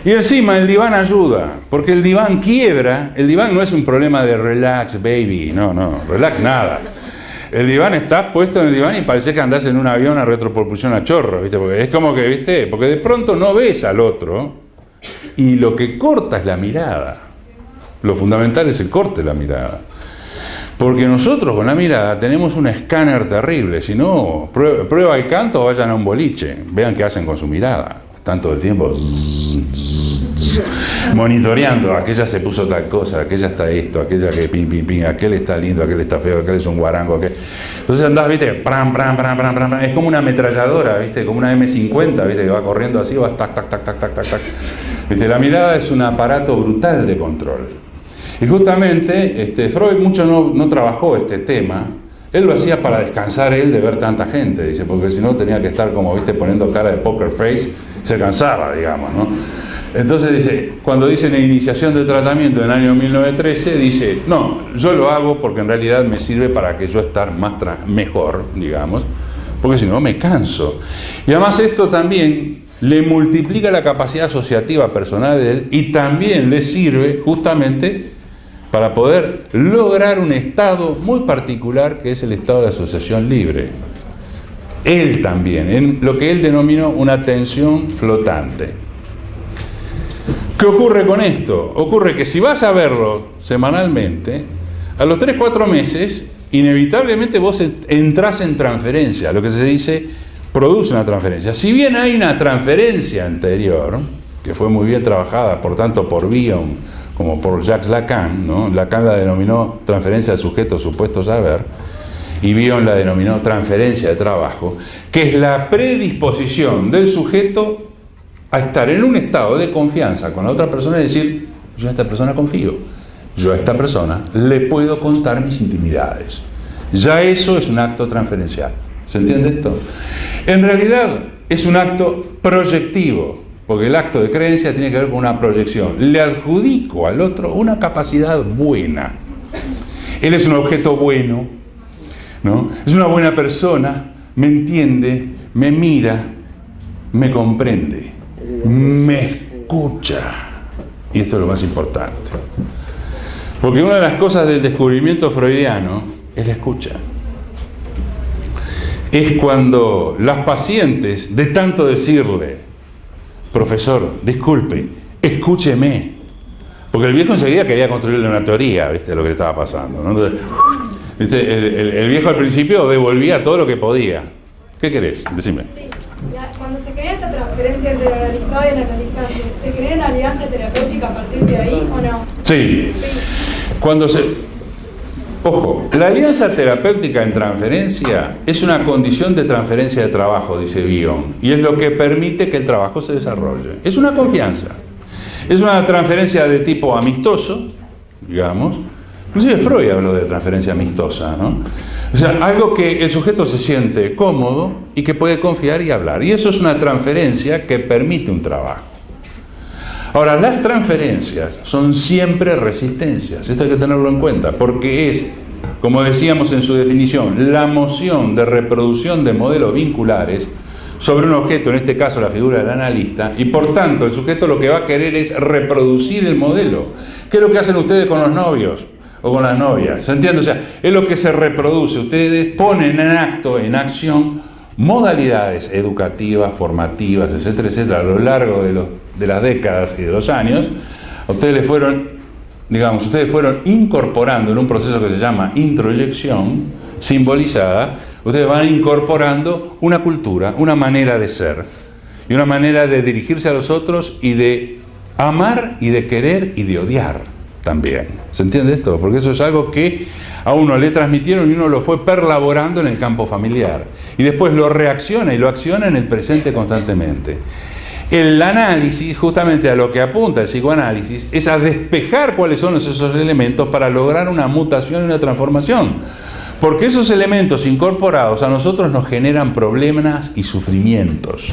Y encima el diván ayuda, porque el diván quiebra. El diván no es un problema de relax, baby. No, relax nada. El diván, estás puesto en el diván y parece que andás en un avión a retropropulsión a chorro, ¿viste? Porque es como que, ¿viste? Porque de pronto no ves al otro y lo que corta es la mirada. Lo fundamental es el corte de la mirada. Porque nosotros con la mirada tenemos un escáner terrible. Si no, prueba el canto o vayan a un boliche. Vean qué hacen con su mirada. Están todo el tiempo monitoreando, aquella se puso tal cosa, aquella está esto, aquella que ping, aquel está lindo, aquel está feo, aquel es un guarango, aquel. Entonces andás, viste, pram, es como una ametralladora, viste, como una M50, viste, que va corriendo así, vas tac, viste, la mirada es un aparato brutal de control. Y justamente, Freud mucho no trabajó este tema. Él lo hacía para descansar él de ver tanta gente, dice, porque si no tenía que estar como, viste, poniendo cara de poker face, se cansaba, digamos, ¿no? Entonces dice, cuando dice en la iniciación del tratamiento en el año 1913, dice, no, yo lo hago porque en realidad me sirve para que yo estar mejor, digamos, porque si no me canso. Y además esto también le multiplica la capacidad asociativa personal de él y también le sirve justamente para poder lograr un estado muy particular que es el estado de asociación libre. Él también, en lo que él denominó una atención flotante. ¿Qué ocurre con esto? Ocurre que si vas a verlo semanalmente, a los 3-4 meses, inevitablemente vos entrás en transferencia, lo que se dice, produce una transferencia. Si bien hay una transferencia anterior, que fue muy bien trabajada, por tanto, por Bion, como por Jacques Lacan, ¿no? Lacan la denominó transferencia de sujeto supuesto saber, y Bion la denominó transferencia de trabajo, que es la predisposición del sujeto a estar en un estado de confianza con la otra persona y decir, yo a esta persona confío, yo a esta persona le puedo contar mis intimidades. Ya eso es un acto transferencial. ¿Se entiende esto? En realidad es un acto proyectivo, porque el acto de creencia tiene que ver con una proyección. Le adjudico al otro una capacidad buena. Él es un objeto bueno, ¿no? Es una buena persona, me entiende, me mira, me comprende, me escucha. Y esto es lo más importante. Porque una de las cosas del descubrimiento freudiano es la escucha. Es cuando las pacientes, de tanto decirle, profesor, disculpe, escúcheme. Porque el viejo enseguida quería construirle una teoría, ¿viste? De lo que le estaba pasando, ¿no? Entonces, ¿viste? El viejo al principio devolvía todo lo que podía. ¿Qué querés? Decime. Sí. Cuando se crea esta transferencia entre el analizado y el analizante, ¿se crea una alianza terapéutica a partir de ahí o no? Sí. Cuando Ojo, la alianza terapéutica en transferencia es una condición de transferencia de trabajo, dice Bion, y es lo que permite que el trabajo se desarrolle. Es una confianza. Es una transferencia de tipo amistoso, digamos. Inclusive Freud habló de transferencia amistosa, ¿no? O sea, algo que el sujeto se siente cómodo y que puede confiar y hablar. Y eso es una transferencia que permite un trabajo. Ahora, las transferencias son siempre resistencias. Esto hay que tenerlo en cuenta, porque es, como decíamos en su definición, la moción de reproducción de modelos vinculares sobre un objeto, en este caso la figura del analista, y por tanto el sujeto lo que va a querer es reproducir el modelo. ¿Qué es lo que hacen ustedes con los novios o con las novias? ¿Se entiende? O sea, es lo que se reproduce. Ustedes ponen en acto, en acción, modalidades educativas, formativas, etcétera, etcétera, a lo largo de las décadas y de los años. Ustedes fueron incorporando en un proceso que se llama introyección, simbolizada, ustedes van incorporando una cultura, una manera de ser y una manera de dirigirse a los otros y de amar y de querer y de odiar también. ¿Se entiende esto? Porque eso es algo que a uno le transmitieron y uno lo fue perlaborando en el campo familiar. Y después lo reacciona y lo acciona en el presente constantemente. El análisis, justamente a lo que apunta el psicoanálisis, es a despejar cuáles son esos elementos para lograr una mutación y una transformación. Porque esos elementos incorporados a nosotros nos generan problemas y sufrimientos.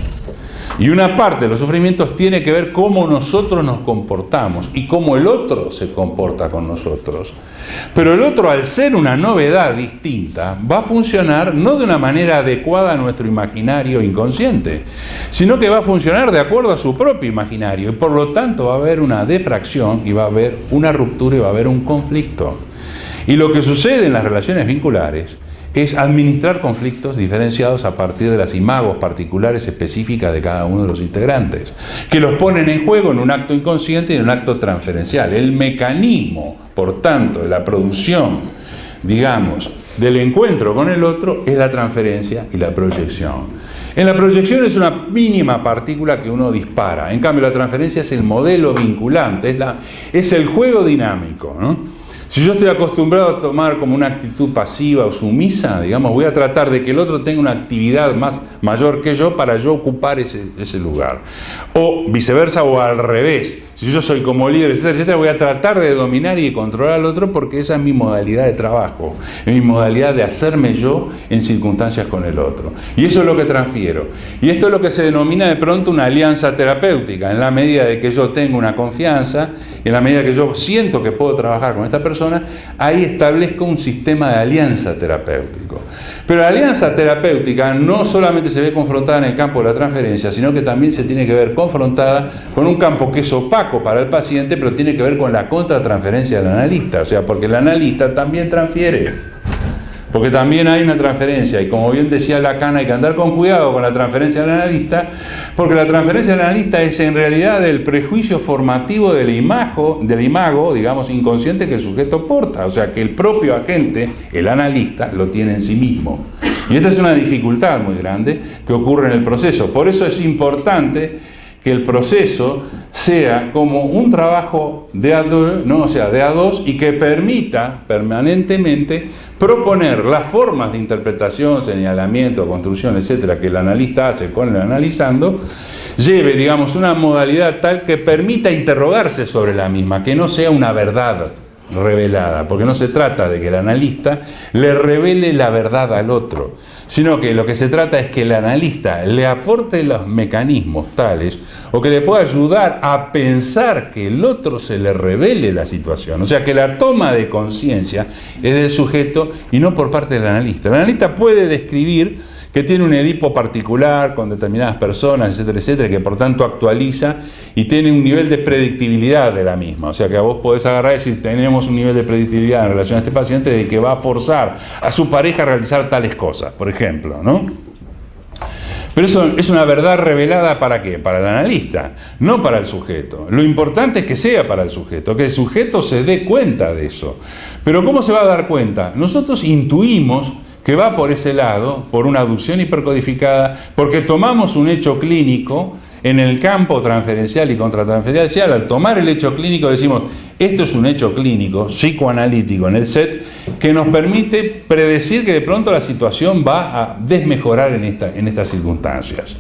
Y una parte de los sufrimientos tiene que ver cómo nosotros nos comportamos y cómo el otro se comporta con nosotros. Pero el otro, al ser una novedad distinta, va a funcionar no de una manera adecuada a nuestro imaginario inconsciente, sino que va a funcionar de acuerdo a su propio imaginario. Y por lo tanto va a haber una defracción y va a haber una ruptura y va a haber un conflicto. Y lo que sucede en las relaciones vinculares es administrar conflictos diferenciados a partir de las imagos particulares específicas de cada uno de los integrantes, que los ponen en juego en un acto inconsciente y en un acto transferencial. El mecanismo, por tanto, de la producción, digamos, del encuentro con el otro es la transferencia y la proyección. En la proyección es una mínima partícula que uno dispara, en cambio la transferencia es el modelo vinculante, es el juego dinámico, ¿no? Si yo estoy acostumbrado a tomar como una actitud pasiva o sumisa, digamos, voy a tratar de que el otro tenga una actividad mayor que yo para yo ocupar ese lugar. O viceversa, o al revés. Si yo soy como líder, etcétera, etcétera, voy a tratar de dominar y de controlar al otro porque esa es mi modalidad de trabajo, es mi modalidad de hacerme yo en circunstancias con el otro. Y eso es lo que transfiero. Y esto es lo que se denomina de pronto una alianza terapéutica, en la medida de que yo tengo una confianza, en la medida que yo siento que puedo trabajar con esta persona, ahí establezco un sistema de alianza terapéutico. Pero la alianza terapéutica no solamente se ve confrontada en el campo de la transferencia, sino que también se tiene que ver confrontada con un campo que es opaco para el paciente, pero tiene que ver con la contratransferencia del analista. O sea, porque el analista también transfiere. Porque también hay una transferencia, y como bien decía Lacan, hay que andar con cuidado con la transferencia del analista, porque la transferencia del analista es en realidad el prejuicio formativo del imago, digamos, inconsciente que el sujeto porta, o sea, que el propio agente, el analista, lo tiene en sí mismo. Y esta es una dificultad muy grande que ocurre en el proceso. Por eso es importante que el proceso sea como un trabajo de a deux, ¿no? O sea, de a dos, y que permita permanentemente proponer las formas de interpretación, señalamiento, construcción, etcétera, que el analista hace con el analizando, lleve, digamos, una modalidad tal que permita interrogarse sobre la misma, que no sea una verdad revelada, porque no se trata de que el analista le revele la verdad al otro, sino que lo que se trata es que el analista le aporte los mecanismos tales o que le pueda ayudar a pensar que el otro se le revele la situación. O sea, que la toma de conciencia es del sujeto y no por parte del analista. El analista puede describir que tiene un Edipo particular con determinadas personas, etcétera, etcétera, que por tanto actualiza y tiene un nivel de predictibilidad de la misma. O sea que a vos podés agarrar y decir, tenemos un nivel de predictibilidad en relación a este paciente de que va a forzar a su pareja a realizar tales cosas, por ejemplo, ¿no? Pero eso es una verdad revelada ¿para qué? Para el analista, no para el sujeto. Lo importante es que sea para el sujeto, que el sujeto se dé cuenta de eso. Pero ¿cómo se va a dar cuenta? Nosotros intuimos que va por ese lado, por una aducción hipercodificada, porque tomamos un hecho clínico en el campo transferencial y contratransferencial. Al tomar el hecho clínico decimos, esto es un hecho clínico, psicoanalítico en el set, que nos permite predecir que de pronto la situación va a desmejorar en estas circunstancias.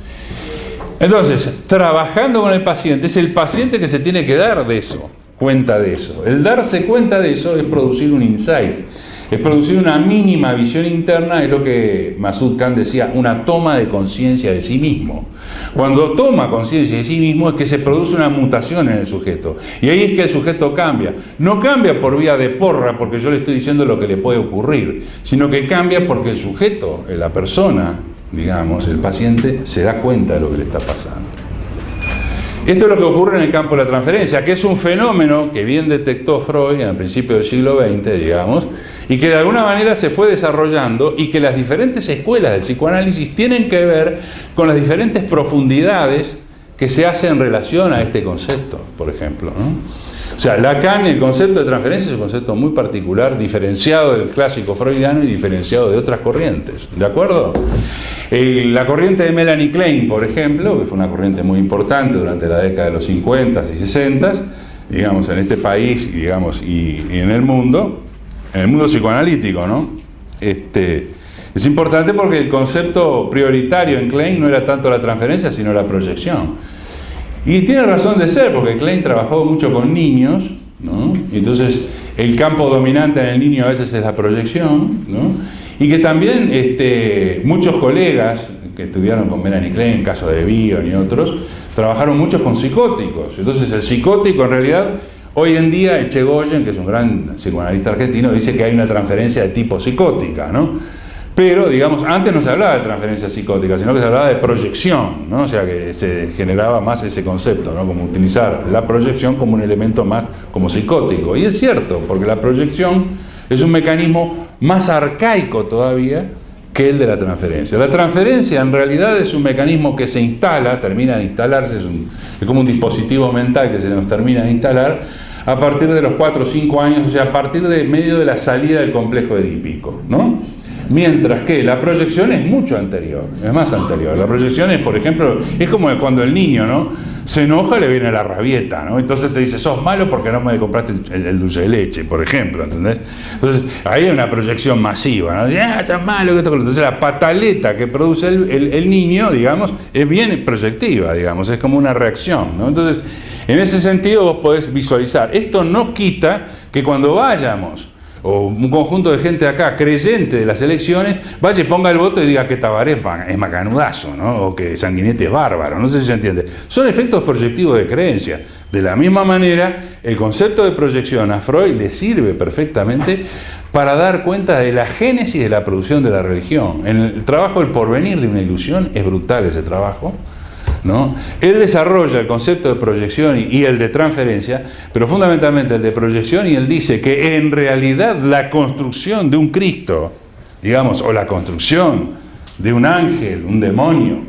Entonces, trabajando con el paciente, es el paciente que se tiene que dar de eso, cuenta de eso. El darse cuenta de eso es producir un insight. Es producir una mínima visión interna, es lo que Masood Khan decía, una toma de conciencia de sí mismo. Cuando toma conciencia de sí mismo es que se produce una mutación en el sujeto. Y ahí es que el sujeto cambia. No cambia por vía de porra, porque yo le estoy diciendo lo que le puede ocurrir, sino que cambia porque el sujeto, la persona, digamos, el paciente, se da cuenta de lo que le está pasando. Esto es lo que ocurre en el campo de la transferencia, que es un fenómeno que bien detectó Freud en el principio del siglo XX, digamos, y que de alguna manera se fue desarrollando y que las diferentes escuelas del psicoanálisis tienen que ver con las diferentes profundidades que se hacen en relación a este concepto, por ejemplo, ¿no? O sea, Lacan, el concepto de transferencia es un concepto muy particular, diferenciado del clásico freudiano y diferenciado de otras corrientes, ¿de acuerdo? La corriente de Melanie Klein, por ejemplo, que fue una corriente muy importante durante la década de los 50 y 60, digamos, en este país, digamos, y en el mundo psicoanalítico, ¿no? Es importante porque el concepto prioritario en Klein no era tanto la transferencia, sino la proyección. Y tiene razón de ser, porque Klein trabajó mucho con niños, ¿no? Y entonces el campo dominante en el niño a veces es la proyección, ¿no? Y que también muchos colegas que estudiaron con Melanie Klein, caso de Bion y otros, trabajaron mucho con psicóticos. Entonces el psicótico en realidad, hoy en día Echegoyen, que es un gran psicoanalista argentino, dice que hay una transferencia de tipo psicótica, ¿no? Pero, digamos, antes no se hablaba de transferencia psicótica, sino que se hablaba de proyección, ¿no? O sea, que se generaba más ese concepto, ¿no? Como utilizar la proyección como un elemento más como psicótico. Y es cierto, porque la proyección es un mecanismo más arcaico todavía que el de la transferencia. La transferencia en realidad es un mecanismo que se instala, termina de instalarse, es como un dispositivo mental que se nos termina de instalar a partir de los 4 o 5 años, o sea, a partir de medio de la salida del complejo edípico, ¿no? Mientras que la proyección es mucho anterior, es más anterior. La proyección es, por ejemplo, es como cuando el niño, ¿no? Se enoja, le viene la rabieta, ¿no? Entonces te dice, sos malo porque no me compraste el dulce de leche, por ejemplo, ¿entendés? Entonces ahí hay una proyección masiva, ¿no? Estás malo, que esto. Entonces la pataleta que produce el niño, digamos, es bien proyectiva, digamos, es como una reacción, ¿no? Entonces, en ese sentido vos podés visualizar. Esto no quita que cuando vayamos, o un conjunto de gente acá creyente de las elecciones, vaya y ponga el voto y diga que Tabaré es macanudazo, ¿no? O que Sanguinetti es bárbaro, no sé si se entiende. Son efectos proyectivos de creencia. De la misma manera, el concepto de proyección a Freud le sirve perfectamente para dar cuenta de la génesis de la producción de la religión. En el trabajo El porvenir de una ilusión, es brutal ese trabajo, ¿no? Él desarrolla el concepto de proyección y el de transferencia, pero fundamentalmente el de proyección, y él dice que en realidad la construcción de un Cristo, digamos, o la construcción de un ángel, un demonio,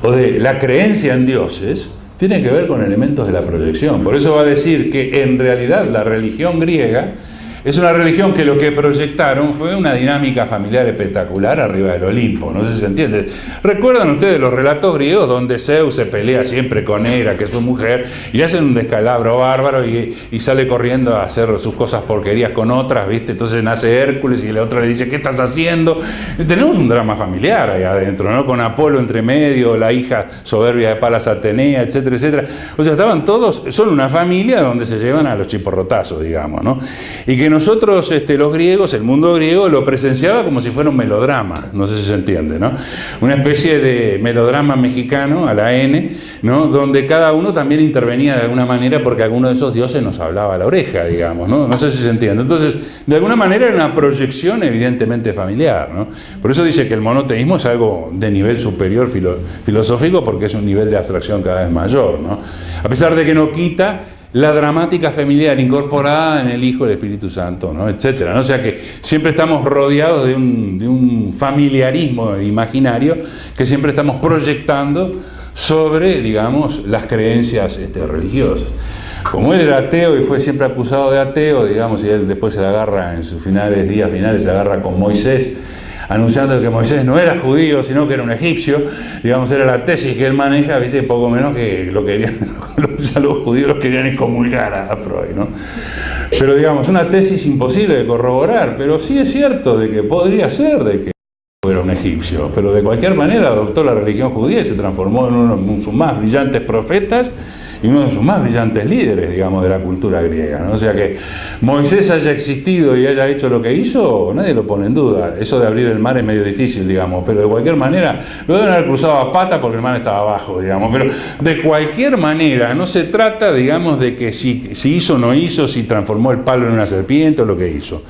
o de la creencia en dioses, tiene que ver con elementos de la proyección. Por eso va a decir que en realidad la religión griega es una religión que lo que proyectaron fue una dinámica familiar espectacular arriba del Olimpo, no sé si se entiende. ¿Recuerdan ustedes los relatos griegos donde Zeus se pelea siempre con Hera, que es su mujer, y hacen un descalabro bárbaro y sale corriendo a hacer sus cosas porquerías con otras, ¿viste? Entonces nace Hércules y la otra le dice, ¿qué estás haciendo? Y tenemos un drama familiar ahí adentro, ¿no? Con Apolo entre medio, la hija soberbia de Palas Atenea, etcétera, etcétera. O sea, estaban todos, son una familia donde se llevan a los chiporrotazos, digamos, ¿no? Y que nosotros, los griegos, el mundo griego, lo presenciaba como si fuera un melodrama, no sé si se entiende, ¿no? Una especie de melodrama mexicano, a la N, ¿no? Donde cada uno también intervenía de alguna manera porque alguno de esos dioses nos hablaba a la oreja, digamos, ¿no? No sé si se entiende. Entonces, de alguna manera era una proyección evidentemente familiar, ¿no? Por eso dice que el monoteísmo es algo de nivel superior filosófico, porque es un nivel de abstracción cada vez mayor, ¿no? A pesar de que no quita la dramática familiar incorporada en el Hijo y el Espíritu Santo, ¿no? Etcétera, ¿no? O sea que siempre estamos rodeados de un familiarismo imaginario que siempre estamos proyectando sobre, digamos, las creencias religiosas. Como él era ateo y fue siempre acusado de ateo, digamos, y él después se la agarra en sus días finales, se agarra con Moisés, anunciando que Moisés no era judío, sino que era un egipcio, digamos, era la tesis que él maneja, ¿viste? Poco menos que lo querían, los judíos los querían excomulgar a Freud, ¿no? Pero, digamos, una tesis imposible de corroborar, pero sí es cierto de que podría ser de que era un egipcio, pero de cualquier manera adoptó la religión judía y se transformó en uno de sus más brillantes profetas y uno de sus más brillantes líderes, digamos, de la cultura griega, ¿no? O sea que Moisés haya existido y haya hecho lo que hizo, nadie lo pone en duda. Eso de abrir el mar es medio difícil, digamos, pero de cualquier manera lo deben haber cruzado a pata porque el mar estaba abajo, digamos, pero de cualquier manera no se trata, digamos, de que si hizo o no hizo, si transformó el palo en una serpiente o lo que hizo,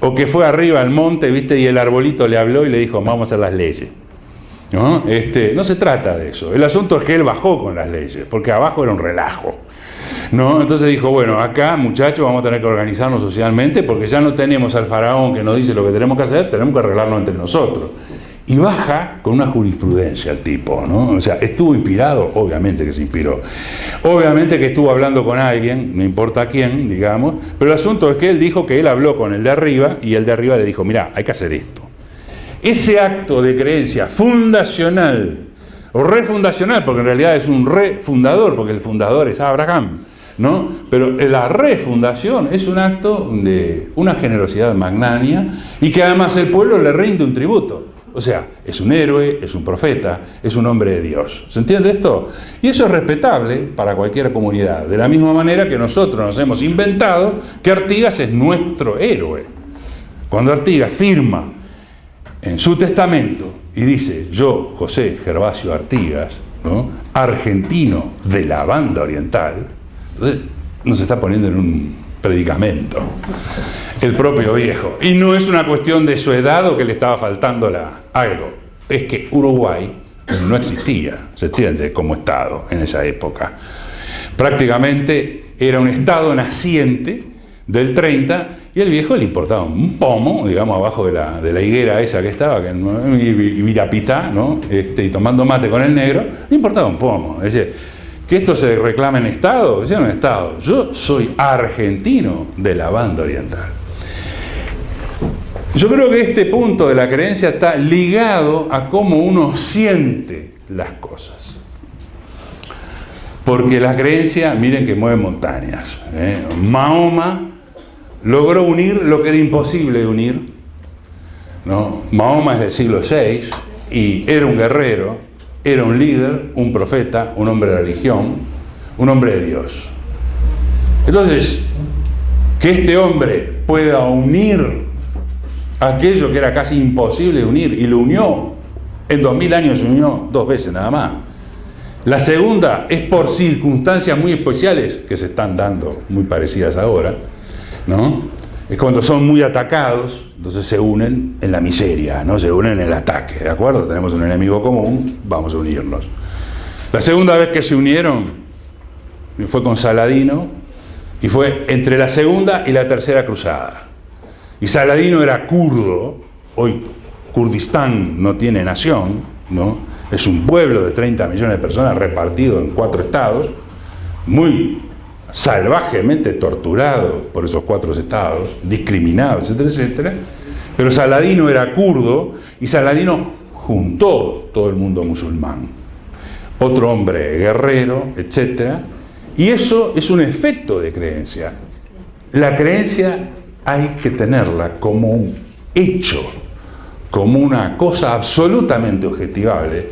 o que fue arriba al monte, ¿viste? Y el arbolito le habló y le dijo, vamos a hacer las leyes. ¿No? No se trata de eso. El asunto es que él bajó con las leyes, porque abajo era un relajo, ¿no? Entonces dijo, bueno, acá, muchachos, vamos a tener que organizarnos socialmente porque ya no tenemos al faraón que nos dice lo que tenemos que hacer, tenemos que arreglarlo entre nosotros. y baja con una jurisprudencia el tipo, ¿no? O sea, estuvo inspirado, obviamente que se inspiró. Obviamente que estuvo hablando con alguien, no importa quién, digamos, pero el asunto es que él dijo que él habló con el de arriba y el de arriba le dijo, mirá, hay que hacer esto. Ese acto de creencia fundacional, o refundacional, porque en realidad es un refundador, porque el fundador es Abraham, ¿no? Pero la refundación es un acto de una generosidad magnánima y que además el pueblo le rinde un tributo. O sea, es un héroe, es un profeta, es un hombre de Dios. ¿Se entiende esto? Y eso es respetable para cualquier comunidad. De la misma manera que nosotros nos hemos inventado que Artigas es nuestro héroe. Cuando Artigas firma en su testamento y dice, yo, José Gervasio Artigas, ¿no?, argentino de la banda oriental, entonces nos está poniendo en un predicamento el propio viejo. Y no es una cuestión de su edad o que le estaba faltando algo. Es que Uruguay no existía, se entiende, como estado en esa época. Prácticamente era un estado naciente del 30 y el viejo le importaba un pomo, digamos, abajo de la higuera esa que estaba, que Virapitá, ¿no? Y tomando mate con el negro, le importaba un pomo. Es decir, que esto se reclama en Estado, ya no en Estado. Yo soy argentino de la banda oriental. Yo creo que este punto de la creencia está ligado a cómo uno siente las cosas. Porque la creencia, miren que mueve montañas. Mahoma logró unir lo que era imposible de unir, ¿no? Mahoma es del siglo VI y era un guerrero, era un líder, un profeta, un hombre de religión, un hombre de Dios. Entonces, que este hombre pueda unir aquello que era casi imposible de unir, y lo unió, en 2000 años se unió 2 veces nada más. La segunda es por circunstancias muy especiales que se están dando, muy parecidas ahora, ¿no? Es cuando son muy atacados, entonces se unen en la miseria, ¿no? Se unen en el ataque, ¿de acuerdo? Tenemos un enemigo común, vamos a unirnos. La segunda vez que se unieron fue con Saladino, y fue entre la segunda y la tercera cruzada. Y Saladino era kurdo, hoy Kurdistán no tiene nación, ¿no? Es un pueblo de 30 millones de personas repartido en 4 estados, muy salvajemente torturado por esos 4 estados, discriminado, etcétera, etcétera. Pero Saladino era kurdo y Saladino juntó todo el mundo musulmán. Otro hombre guerrero, etcétera. Y eso es un efecto de creencia. La creencia hay que tenerla como un hecho, como una cosa absolutamente objetivable,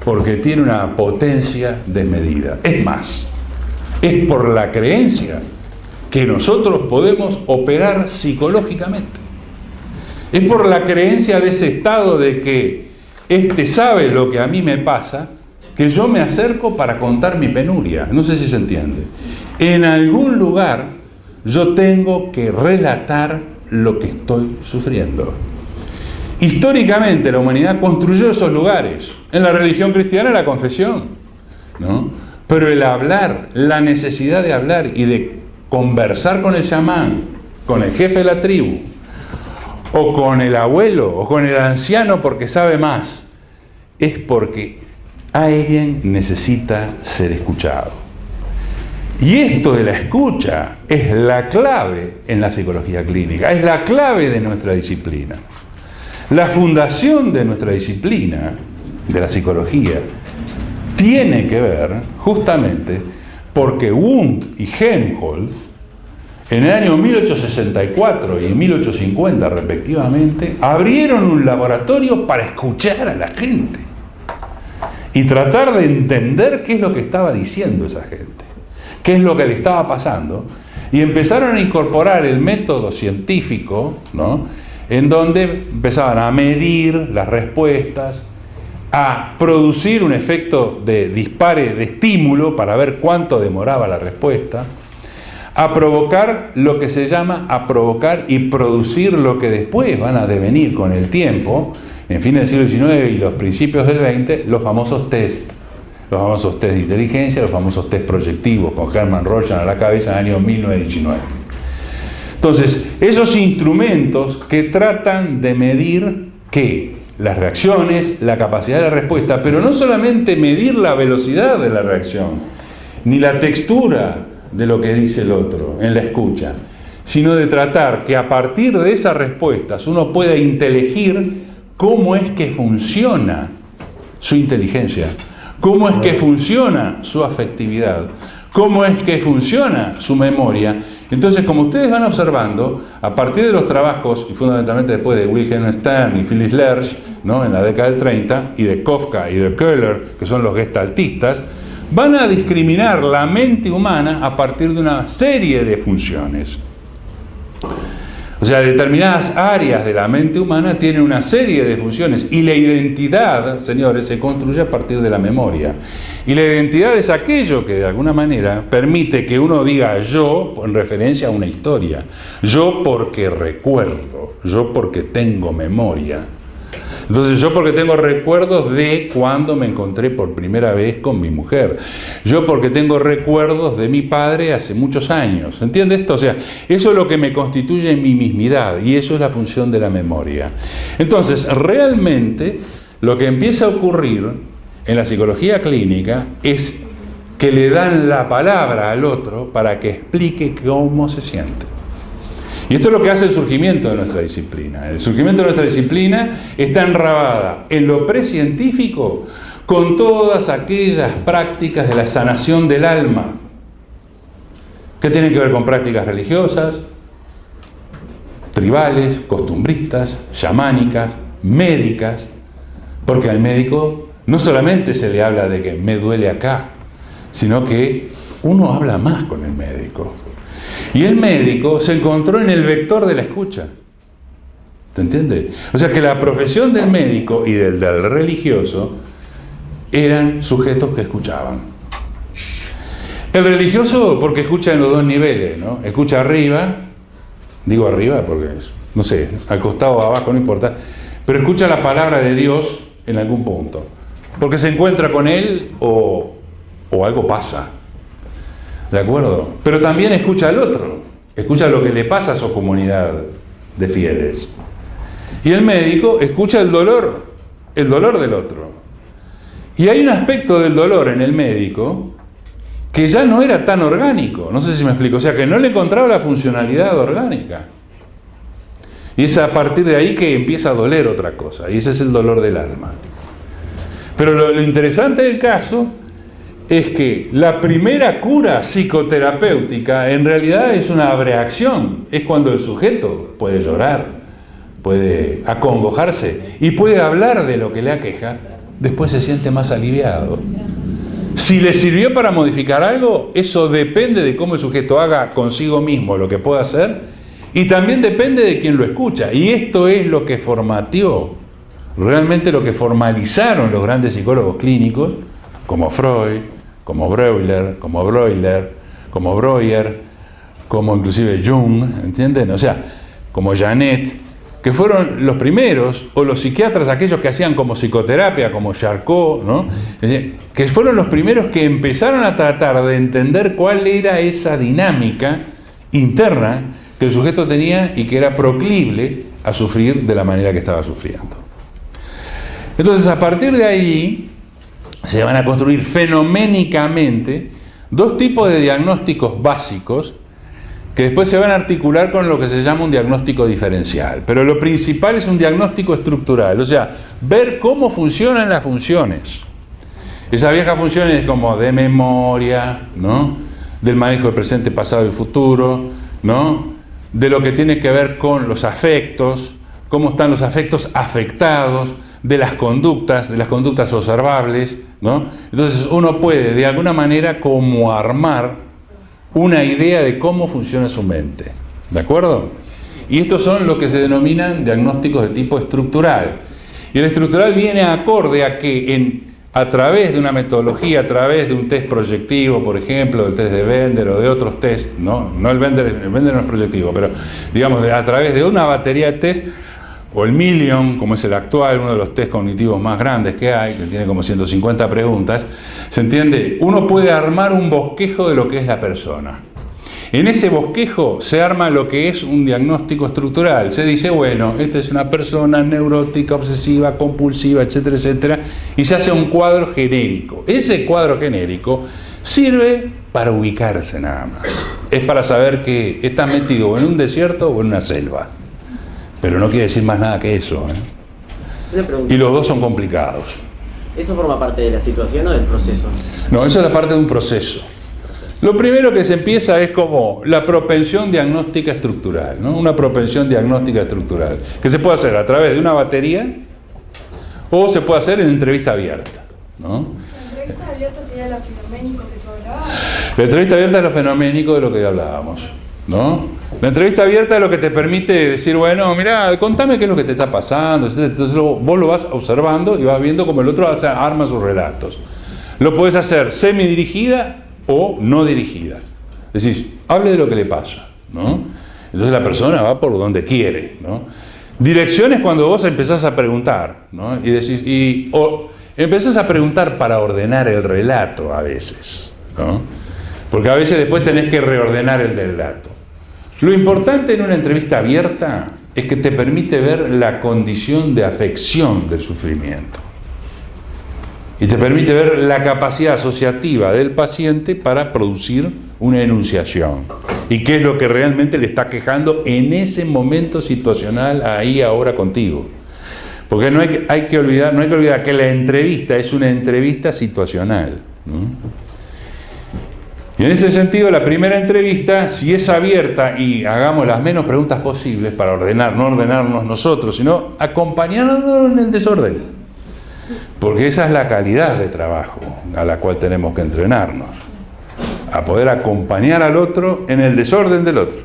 porque tiene una potencia desmedida. Es más, es por la creencia que nosotros podemos operar psicológicamente. Es por la creencia de ese estado de que este sabe lo que a mí me pasa, que yo me acerco para contar mi penuria. No sé si se entiende. En algún lugar yo tengo que relatar lo que estoy sufriendo. Históricamente la humanidad construyó esos lugares. En la religión cristiana la confesión, ¿no? Pero el hablar, la necesidad de hablar y de conversar con el chamán, con el jefe de la tribu, o con el abuelo, o con el anciano porque sabe más, es porque alguien necesita ser escuchado. Y esto de la escucha es la clave en la psicología clínica, es la clave de nuestra disciplina. La fundación de nuestra disciplina, de la psicología, tiene que ver justamente porque Wundt y Helmholtz, en el año 1864 y en 1850 respectivamente, abrieron un laboratorio para escuchar a la gente y tratar de entender qué es lo que estaba diciendo esa gente, qué es lo que le estaba pasando, y empezaron a incorporar el método científico, ¿no?, en donde empezaban a medir las respuestas, a producir un efecto de dispare de estímulo para ver cuánto demoraba la respuesta, a provocar lo que se llama a provocar y producir lo que después van a devenir con el tiempo, en fin del siglo XIX y los principios del XX, los famosos test de inteligencia, los famosos test proyectivos con Hermann Rorschach a la cabeza en el año 1919. Entonces, esos instrumentos que tratan de medir ¿qué? las reacciones, la capacidad de la respuesta, pero no solamente medir la velocidad de la reacción, ni la textura de lo que dice el otro en la escucha, sino de tratar que a partir de esas respuestas uno pueda inteligir cómo es que funciona su inteligencia, cómo es que funciona su afectividad, cómo es que funciona su memoria. Entonces, como ustedes van observando, a partir de los trabajos, y fundamentalmente después de Wilhelm Stern y Phyllis Lerch, ¿no?, en la década del 30, y de Kafka y de Köhler, que son los gestaltistas, van a discriminar la mente humana a partir de una serie de funciones. O sea, determinadas áreas de la mente humana tienen una serie de funciones, y la identidad, señores, se construye a partir de la memoria. Y la identidad es aquello que de alguna manera permite que uno diga yo en referencia a una historia, yo porque recuerdo, yo porque tengo memoria. Entonces, yo porque tengo recuerdos de cuando me encontré por primera vez con mi mujer. Yo porque tengo recuerdos de mi padre hace muchos años. ¿Entiende esto? O sea, eso es lo que me constituye en mi mismidad, y eso es la función de la memoria. Entonces, realmente, lo que empieza a ocurrir en la psicología clínica es que le dan la palabra al otro para que explique cómo se siente. Y esto es lo que hace el surgimiento de nuestra disciplina. El surgimiento de nuestra disciplina está enrabada en lo precientífico con todas aquellas prácticas de la sanación del alma, que tienen que ver con prácticas religiosas, tribales, costumbristas, chamánicas, médicas, porque al médico no solamente se le habla de que me duele acá, sino que uno habla más con el médico. Y el médico se encontró en el vector de la escucha. ¿Te entiende? O sea que la profesión del médico y del religioso eran sujetos que escuchaban. El religioso porque escucha en los dos niveles, ¿no? Escucha arriba, digo arriba porque, no sé, al costado o abajo, no importa, pero escucha la palabra de Dios en algún punto, porque se encuentra con él o algo pasa. ¿De acuerdo? Pero también escucha al otro, escucha lo que le pasa a su comunidad de fieles. Y el médico escucha el dolor del otro. Y hay un aspecto del dolor en el médico que ya no era tan orgánico, no sé si me explico, o sea, que no le encontraba la funcionalidad orgánica. Y es a partir de ahí que empieza a doler otra cosa, y ese es el dolor del alma. Pero lo interesante del caso es que la primera cura psicoterapéutica en realidad es una abreacción, es cuando el sujeto puede llorar, puede acongojarse y puede hablar de lo que le aqueja, después se siente más aliviado. Si le sirvió para modificar algo, eso depende de cómo el sujeto haga consigo mismo lo que pueda hacer, y también depende de quien lo escucha, y esto es lo que formateó, realmente lo que formalizaron los grandes psicólogos clínicos, como Freud, como Breuer, como Breuer, como inclusive Jung, ¿entienden? O sea, como Janet, que fueron los primeros, o los psiquiatras, aquellos que hacían como psicoterapia, como Charcot, ¿no? Es decir, que fueron los primeros que empezaron a tratar de entender cuál era esa dinámica interna que el sujeto tenía y que era proclive a sufrir de la manera que estaba sufriendo. Entonces, a partir de ahí, se van a construir fenoménicamente dos tipos de diagnósticos básicos que después se van a articular con lo que se llama un diagnóstico diferencial. Pero lo principal es un diagnóstico estructural, o sea, ver cómo funcionan las funciones. Esas viejas funciones como de memoria, ¿no?, del manejo del presente, pasado y futuro, ¿no?, de lo que tiene que ver con los afectos, cómo están los afectos afectados, de las conductas observables, ¿no? Entonces uno puede de alguna manera como armar una idea de cómo funciona su mente, ¿de acuerdo? Y estos son lo que se denominan diagnósticos de tipo estructural. Y el estructural viene acorde a que a través de una metodología, a través de un test proyectivo, por ejemplo, del test de Bender o de otros test, no el Bender no es proyectivo, pero digamos a través de una batería de test, o el Million, como es el actual, uno de los test cognitivos más grandes que hay, que tiene como 150 preguntas, ¿se entiende? Uno puede armar un bosquejo de lo que es la persona. En ese bosquejo se arma lo que es un diagnóstico estructural. Se dice, bueno, esta es una persona neurótica, obsesiva, compulsiva, etcétera, etcétera, y se hace un cuadro genérico. Ese cuadro genérico sirve para ubicarse nada más. Es para saber que estás metido o en un desierto o en una selva. Pero no quiere decir más nada que eso, ¿eh? Una pregunta. Y los dos son complicados. ¿Eso forma parte de la situación o del proceso? No, eso es la parte de un proceso. Lo primero que se empieza es como la propensión diagnóstica estructural, ¿no? Una propensión diagnóstica estructural, que se puede hacer a través de una batería o se puede hacer en entrevista abierta, ¿no? La entrevista abierta sería lo fenoménico que tú hablabas. La entrevista abierta es lo fenoménico de lo que hablábamos, ¿no? La entrevista abierta es lo que te permite decir, bueno, mirá, contame qué es lo que te está pasando. Entonces vos lo vas observando y vas viendo cómo el otro arma sus relatos. Lo podés hacer semidirigida o no dirigida. Decís, hable de lo que le pasa, ¿no? Entonces la persona va por donde quiere, ¿no? Dirección es cuando vos empezás a preguntar, ¿no? Y decís, o empezás a preguntar para ordenar el relato a veces, ¿no? Porque a veces después tenés que reordenar el relato. Lo importante en una entrevista abierta es que te permite ver la condición de afección del sufrimiento. Y te permite ver la capacidad asociativa del paciente para producir una enunciación. Y qué es lo que realmente le está quejando en ese momento situacional, ahí, ahora contigo. Porque no hay que olvidar que la entrevista es una entrevista situacional, ¿no? Y en ese sentido, la primera entrevista, si es abierta y hagamos las menos preguntas posibles para no ordenarnos nosotros, sino acompañarnos en el desorden. Porque esa es la calidad de trabajo a la cual tenemos que entrenarnos. A poder acompañar al otro en el desorden del otro.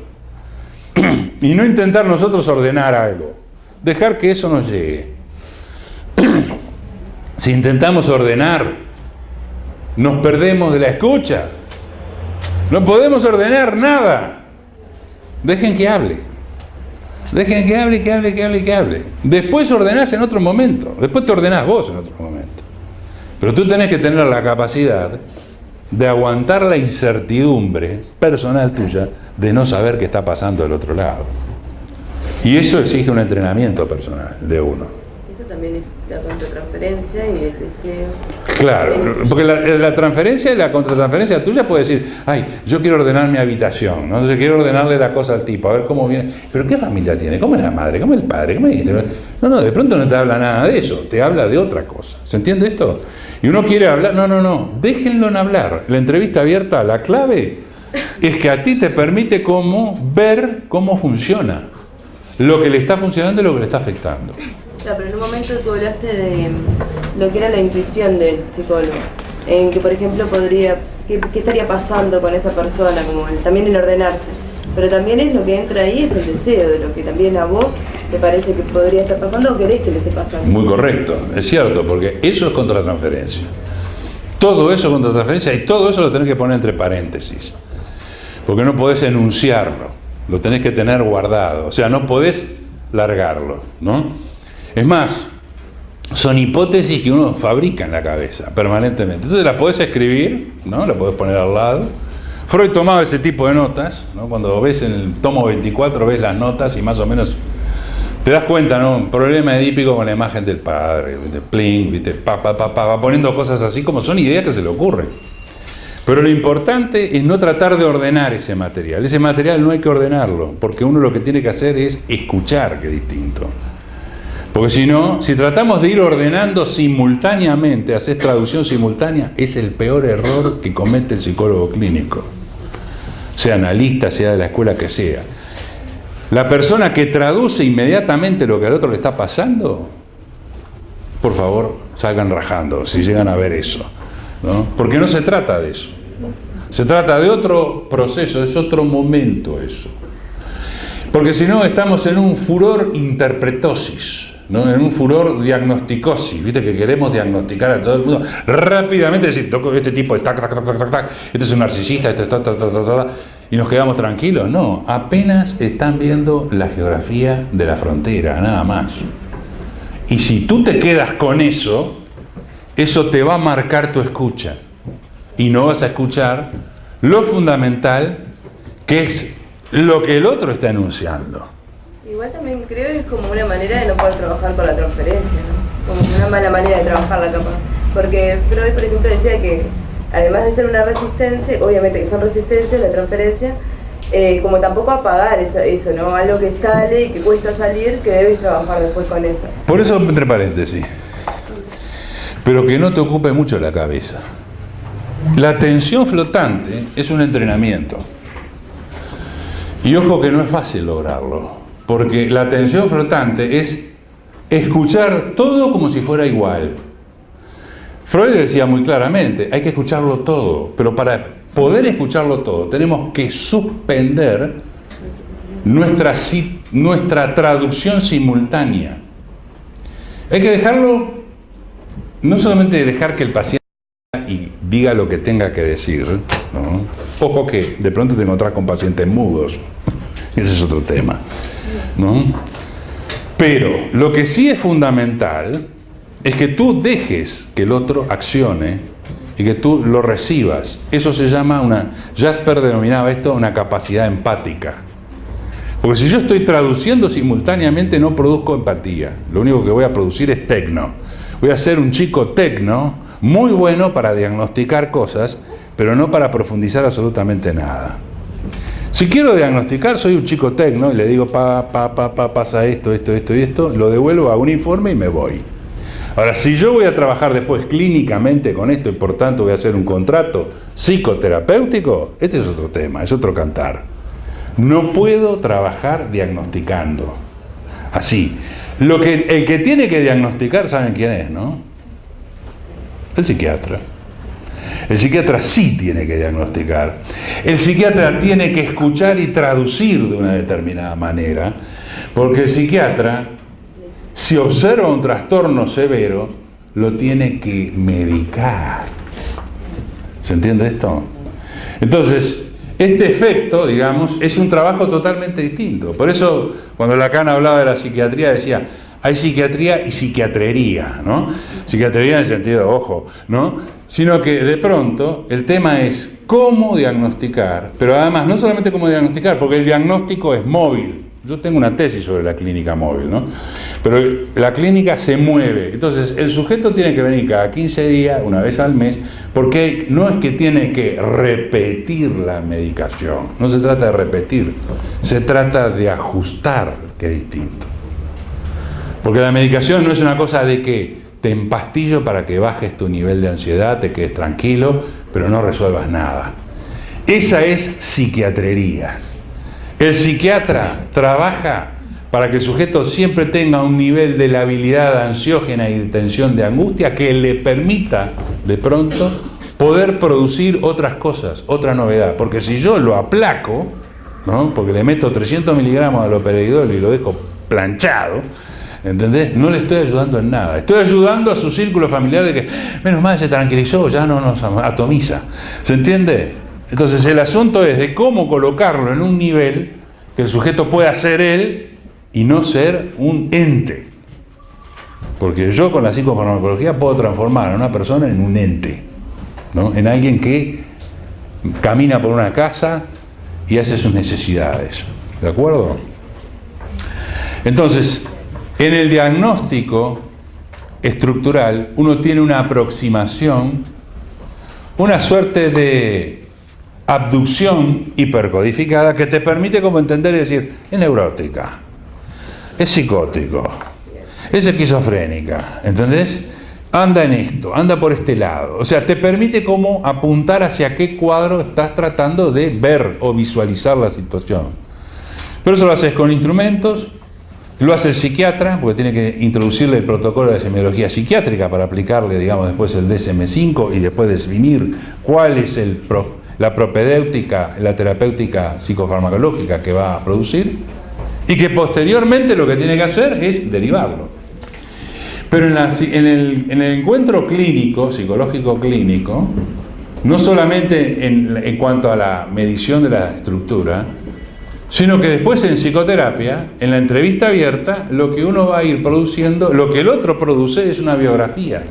Y no intentar nosotros ordenar algo. Dejar que eso nos llegue. Si intentamos ordenar, nos perdemos de la escucha. No podemos ordenar nada. Dejen que hable. Dejen que hable, que hable, que hable, que hable. Después ordenás en otro momento. Después te ordenás vos en otro momento. Pero tú tenés que tener la capacidad de aguantar la incertidumbre personal tuya de no saber qué está pasando del otro lado. Y eso exige un entrenamiento personal de uno. Eso también es la contratransferencia y el deseo. Claro, porque la transferencia y la contratransferencia tuya puede decir, ay, yo quiero ordenar mi habitación, ¿no? Entonces quiero ordenarle la cosa al tipo, a ver cómo viene. Pero ¿qué familia tiene? ¿Cómo es la madre? ¿Cómo es el padre? ¿Cómo es? No, de pronto no te habla nada de eso, te habla de otra cosa. ¿Se entiende esto? Y uno quiere hablar, no, déjenlo en hablar. La entrevista abierta, la clave es que a ti te permite ver cómo funciona, lo que le está funcionando y lo que le está afectando. Claro, pero en un momento tú hablaste de lo que era la intuición del psicólogo, en que por ejemplo ¿qué estaría pasando con esa persona? Como también el ordenarse, pero también es lo que entra ahí, es el deseo, de lo que también a vos te parece que podría estar pasando o querés que le esté pasando. Muy correcto, es cierto, porque eso es contratransferencia. Todo eso es contratransferencia y todo eso lo tenés que poner entre paréntesis, porque no podés enunciarlo, lo tenés que tener guardado, o sea, no podés largarlo, ¿no? Es más, son hipótesis que uno fabrica en la cabeza permanentemente. Entonces las podés escribir, ¿no? La podés poner al lado. Freud tomaba ese tipo de notas, ¿no? Cuando ves en el tomo 24 ves las notas y más o menos te das cuenta, ¿no? Un problema edípico con la imagen del padre, ¿viste? Pling, ¿viste? Va poniendo cosas así como son ideas que se le ocurren. Pero lo importante es no tratar de ordenar ese material. Ese material no hay que ordenarlo, porque uno lo que tiene que hacer es escuchar, que es distinto. Porque si no, si tratamos de ir ordenando simultáneamente, hacer traducción simultánea, es el peor error que comete el psicólogo clínico. Sea analista, sea de la escuela que sea. La persona que traduce inmediatamente lo que al otro le está pasando, por favor, salgan rajando si llegan a ver eso, ¿no? Porque no se trata de eso. Se trata de otro proceso, es otro momento eso. Porque si no, estamos en un furor interpretosis, ¿no? En un furor diagnosticosis, ¿viste? Que queremos diagnosticar a todo el mundo rápidamente, decir, este tipo está, este es un narcisista, este está, y nos quedamos tranquilos. No, apenas están viendo la geografía de la frontera, nada más. Y si tú te quedas con eso te va a marcar tu escucha. Y no vas a escuchar lo fundamental que es lo que el otro está enunciando. Igual también creo que es como una manera de no poder trabajar con la transferencia, ¿no? Como una mala manera de trabajarla capaz. Porque Freud, por ejemplo, decía que además de ser una resistencia, obviamente que son resistencias, la transferencia, como tampoco apagar eso, ¿no? Algo que sale y que cuesta salir, que debes trabajar después con eso. Por eso, entre paréntesis, pero que no te ocupe mucho la cabeza. La atención flotante es un entrenamiento. Y ojo que no es fácil lograrlo, porque la atención flotante es escuchar todo como si fuera igual. Freud decía muy claramente, hay que escucharlo todo, pero para poder escucharlo todo tenemos que suspender nuestra traducción simultánea. Hay que dejarlo, no solamente dejar que el paciente y diga lo que tenga que decir, ¿no? Ojo que de pronto te encontrás con pacientes mudos, ese es otro tema, ¿no? Pero lo que sí es fundamental es que tú dejes que el otro accione y que tú lo recibas. Eso se llama Jasper denominaba esto una capacidad empática. Porque si yo estoy traduciendo simultáneamente no produzco empatía. Lo único que voy a producir es tecno. Voy a ser un chico tecno muy bueno para diagnosticar cosas, pero no para profundizar absolutamente nada. Si quiero diagnosticar, soy un chico tecno y le digo pasa esto, lo devuelvo a un informe y me voy. Ahora, si yo voy a trabajar después clínicamente con esto y por tanto voy a hacer un contrato psicoterapéutico, este es otro tema, es otro cantar. No puedo trabajar diagnosticando. Así. El que tiene que diagnosticar, ¿saben quién es, no? El psiquiatra. El psiquiatra sí tiene que diagnosticar. El psiquiatra tiene que escuchar y traducir de una determinada manera, porque el psiquiatra, si observa un trastorno severo, lo tiene que medicar. ¿Se entiende esto? Entonces, este efecto, digamos, es un trabajo totalmente distinto. Por eso, cuando Lacan hablaba de la psiquiatría, decía, hay psiquiatría y psiquiatrería, ¿no? Psiquiatrería en el sentido, ojo, ¿no? Sino que de pronto el tema es cómo diagnosticar, pero además no solamente cómo diagnosticar, porque el diagnóstico es móvil. Yo tengo una tesis sobre la clínica móvil, ¿no? Pero la clínica se mueve. Entonces, el sujeto tiene que venir cada 15 días, una vez al mes, porque no es que tiene que repetir la medicación. No se trata de repetir, se trata de ajustar, que es distinto. Porque la medicación no es una cosa de que te empastillo para que bajes tu nivel de ansiedad, te quedes tranquilo, pero no resuelvas nada. Esa es psiquiatrería. El psiquiatra trabaja para que el sujeto siempre tenga un nivel de labilidad ansiógena y de tensión de angustia que le permita, de pronto, poder producir otras cosas, otra novedad. Porque si yo lo aplaco, ¿no? Porque le meto 300 miligramos de haloperidol y lo dejo planchado, ¿entendés? No le estoy ayudando en nada. Estoy ayudando a su círculo familiar de que, menos mal se tranquilizó, ya no nos atomiza. ¿Se entiende? Entonces el asunto es de cómo colocarlo en un nivel que el sujeto pueda ser él y no ser un ente. Porque yo con la psicofarmacología puedo transformar a una persona en un ente, ¿no? En alguien que camina por una casa y hace sus necesidades. ¿De acuerdo? Entonces, en el diagnóstico estructural uno tiene una aproximación, una suerte de abducción hipercodificada que te permite como entender y decir, es neurótica, es psicótico, es esquizofrénica, ¿entendés? Anda en esto, anda por este lado. O sea, te permite como apuntar hacia qué cuadro estás tratando de ver o visualizar la situación. Pero eso lo haces con instrumentos, lo hace el psiquiatra, porque tiene que introducirle el protocolo de semiología psiquiátrica para aplicarle, digamos, después el DSM-5 y después definir cuál es la propedéutica, la terapéutica psicofarmacológica que va a producir, y que posteriormente lo que tiene que hacer es derivarlo. Pero en el encuentro clínico, psicológico clínico, no solamente en cuanto a la medición de la estructura, sino que después en psicoterapia, en la entrevista abierta, lo que uno va a ir produciendo, lo que el otro produce es una biografía.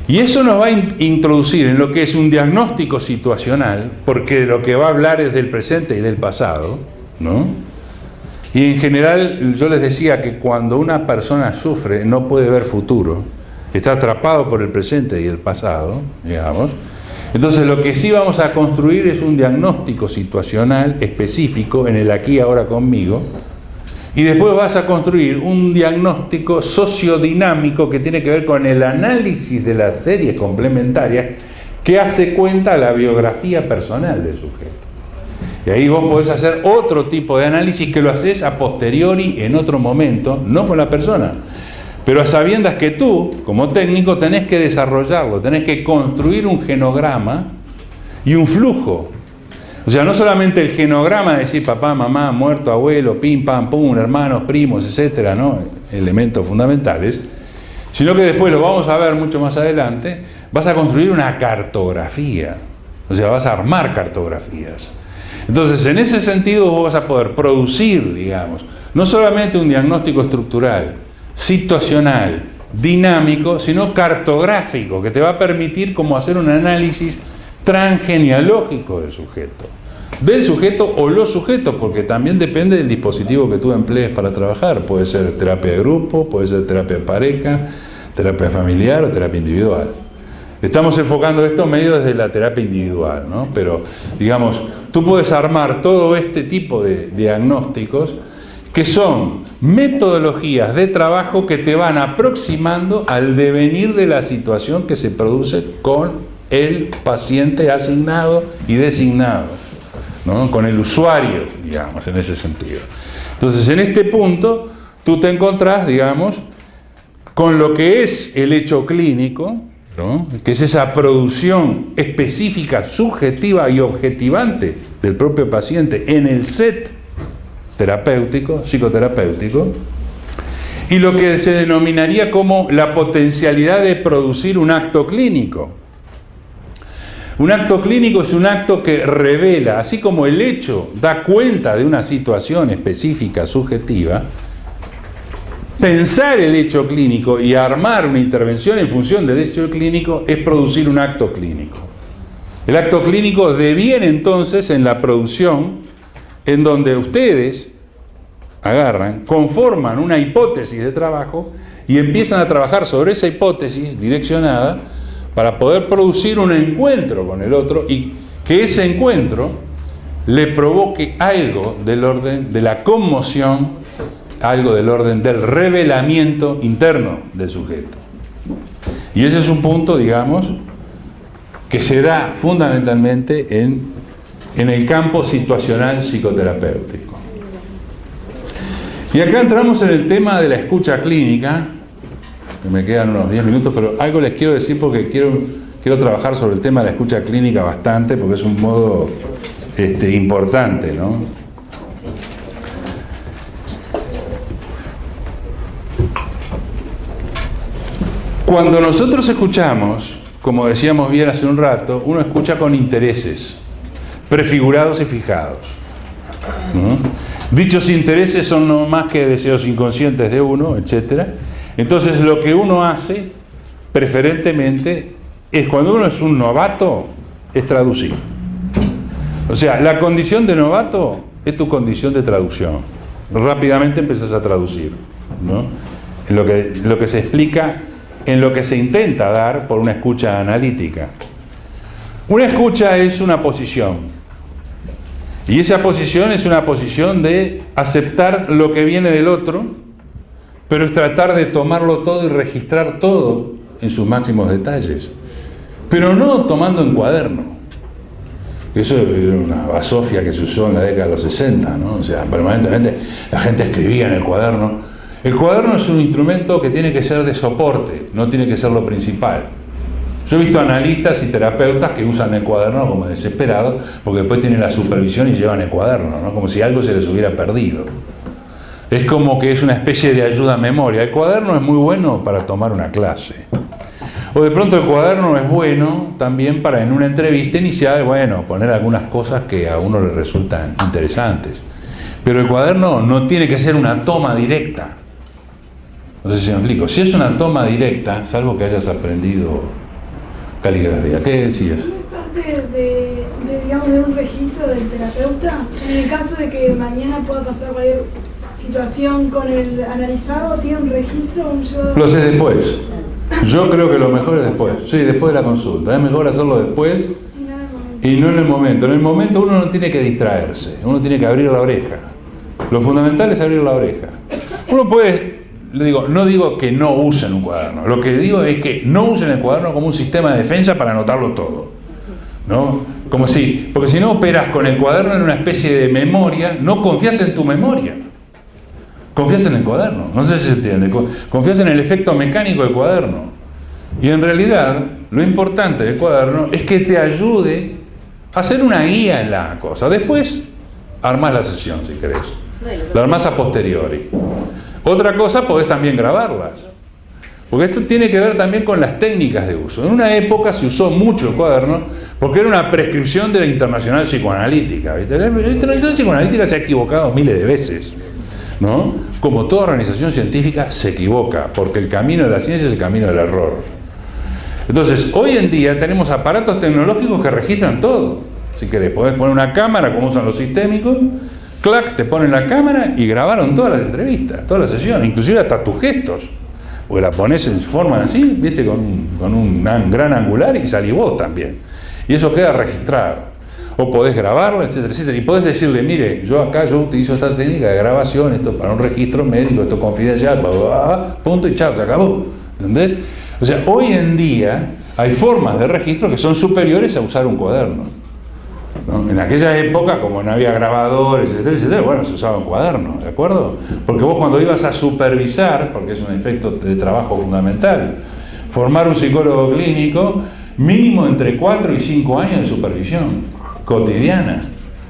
Y eso nos va a introducir en lo que es un diagnóstico situacional, porque lo que va a hablar es del presente y del pasado, ¿no? Y en general yo les decía que cuando una persona sufre no puede ver futuro, está atrapado por el presente y el pasado, digamos. Entonces lo que sí vamos a construir es un diagnóstico situacional específico en el aquí y ahora conmigo, y después vas a construir un diagnóstico sociodinámico que tiene que ver con el análisis de las series complementarias que hace cuenta la biografía personal del sujeto. Y ahí vos podés hacer otro tipo de análisis que lo haces a posteriori en otro momento, no con la persona, pero a sabiendas que tú, como técnico, tenés que desarrollarlo, tenés que construir un genograma y un flujo. O sea, no solamente el genograma de decir papá, mamá, muerto, abuelo, pim, pam, pum, hermanos, primos, etcétera, ¿no? Elementos fundamentales, sino que después lo vamos a ver mucho más adelante, vas a construir una cartografía, o sea, vas a armar cartografías. Entonces, en ese sentido vos vas a poder producir, digamos, no solamente un diagnóstico estructural, situacional, dinámico, sino cartográfico, que te va a permitir como hacer un análisis transgenealógico del sujeto o los sujetos, porque también depende del dispositivo que tú emplees para trabajar. Puede ser terapia de grupo, puede ser terapia de pareja, terapia familiar o terapia individual. Estamos enfocando esto medio desde la terapia individual, ¿no? Pero, digamos, tú puedes armar todo este tipo de diagnósticos que son metodologías de trabajo que te van aproximando al devenir de la situación que se produce con el paciente asignado y designado, ¿no? Con el usuario, digamos, en ese sentido. Entonces, en este punto, tú te encontrás, digamos, con lo que es el hecho clínico, ¿no? Que es esa producción específica, subjetiva y objetivante del propio paciente en el set terapéutico, psicoterapéutico, y lo que se denominaría como la potencialidad de producir un acto clínico. Un acto clínico es un acto que revela, así como el hecho da cuenta de una situación específica, subjetiva. Pensar el hecho clínico y armar una intervención en función del hecho clínico es producir un acto clínico. El acto clínico deviene entonces en la producción en donde ustedes agarran, conforman una hipótesis de trabajo y empiezan a trabajar sobre esa hipótesis direccionada para poder producir un encuentro con el otro y que ese encuentro le provoque algo del orden de la conmoción, algo del orden del revelamiento interno del sujeto. Y ese es un punto, digamos, que se da fundamentalmente en el campo situacional psicoterapéutico. Y acá entramos en el tema de la escucha clínica, que me quedan unos 10 minutos, pero algo les quiero decir porque quiero trabajar sobre el tema de la escucha clínica bastante, porque es un modo importante, ¿no? Cuando nosotros escuchamos, como decíamos bien hace un rato, uno escucha con intereses prefigurados y fijados, ¿no? Dichos intereses son no más que deseos inconscientes de uno, etc. Entonces lo que uno hace preferentemente es, cuando uno es un novato, es traducir. O sea, la condición de novato es tu condición de traducción. Rápidamente empiezas a traducir, ¿no? En lo que se explica, en lo que se intenta dar por una escucha analítica. Una escucha es una posición. Y esa posición es una posición de aceptar lo que viene del otro, pero es tratar de tomarlo todo y registrar todo en sus máximos detalles. Pero no tomando en cuaderno. Eso era una basofia que se usó en la década de los 60, ¿no? O sea, permanentemente la gente escribía en el cuaderno. El cuaderno es un instrumento que tiene que ser de soporte, no tiene que ser lo principal. Yo he visto analistas y terapeutas que usan el cuaderno como desesperados, porque después tienen la supervisión y llevan el cuaderno, ¿no? Como si algo se les hubiera perdido. Es como que es una especie de ayuda a memoria. El cuaderno es muy bueno para tomar una clase. O de pronto el cuaderno es bueno también para, en una entrevista inicial, bueno, poner algunas cosas que a uno le resultan interesantes. Pero el cuaderno no tiene que ser una toma directa. No sé si me explico. Si es una toma directa, salvo que hayas aprendido caligrafía. ¿Qué decías? Es parte digamos, de un registro del terapeuta. En el caso de que mañana pueda pasar cualquier situación con el analizado, ¿tiene un registro? Lo haces después. Yo creo que lo mejor es después. Sí, después de la consulta. Es mejor hacerlo después y no en el momento. En el momento uno no tiene que distraerse. Uno tiene que abrir la oreja. Lo fundamental es abrir la oreja. Uno puede... no digo que no usen un cuaderno, lo que digo es que no usen el cuaderno como un sistema de defensa para anotarlo todo, ¿no? Porque si no operas con el cuaderno en una especie de memoria, no confías en tu memoria, confías en el cuaderno, no sé si se entiende, confías en el efecto mecánico del cuaderno. Y en realidad, lo importante del cuaderno es que te ayude a hacer una guía en la cosa. Después, armás la sesión si querés, la armás a posteriori. Otra cosa, podés también grabarlas. Porque esto tiene que ver también con las técnicas de uso. En una época se usó mucho el cuaderno porque era una prescripción de la Internacional Psicoanalítica. ¿Viste? La Internacional Psicoanalítica se ha equivocado miles de veces, ¿no? Como toda organización científica se equivoca, porque el camino de la ciencia es el camino del error. Entonces, hoy en día tenemos aparatos tecnológicos que registran todo. Si querés, podés poner una cámara, como usan los sistémicos, clac, te ponen la cámara y grabaron todas las entrevistas, toda la sesión, inclusive hasta tus gestos, porque la pones en forma así, viste, con un gran angular y salís vos también, y eso queda registrado. O podés grabarlo, etcétera, etcétera, y podés decirle, mire, yo utilizo esta técnica de grabación, esto para un registro médico, esto es confidencial, punto y chao, se acabó, ¿entendés? O sea, hoy en día hay formas de registro que son superiores a usar un cuaderno, ¿no? En aquella época, como no había grabadores, etcétera, etcétera, bueno, se usaba un cuaderno, ¿de acuerdo? Porque vos cuando ibas a supervisar, porque es un efecto de trabajo fundamental, formar un psicólogo clínico, mínimo entre 4 y 5 años de supervisión cotidiana.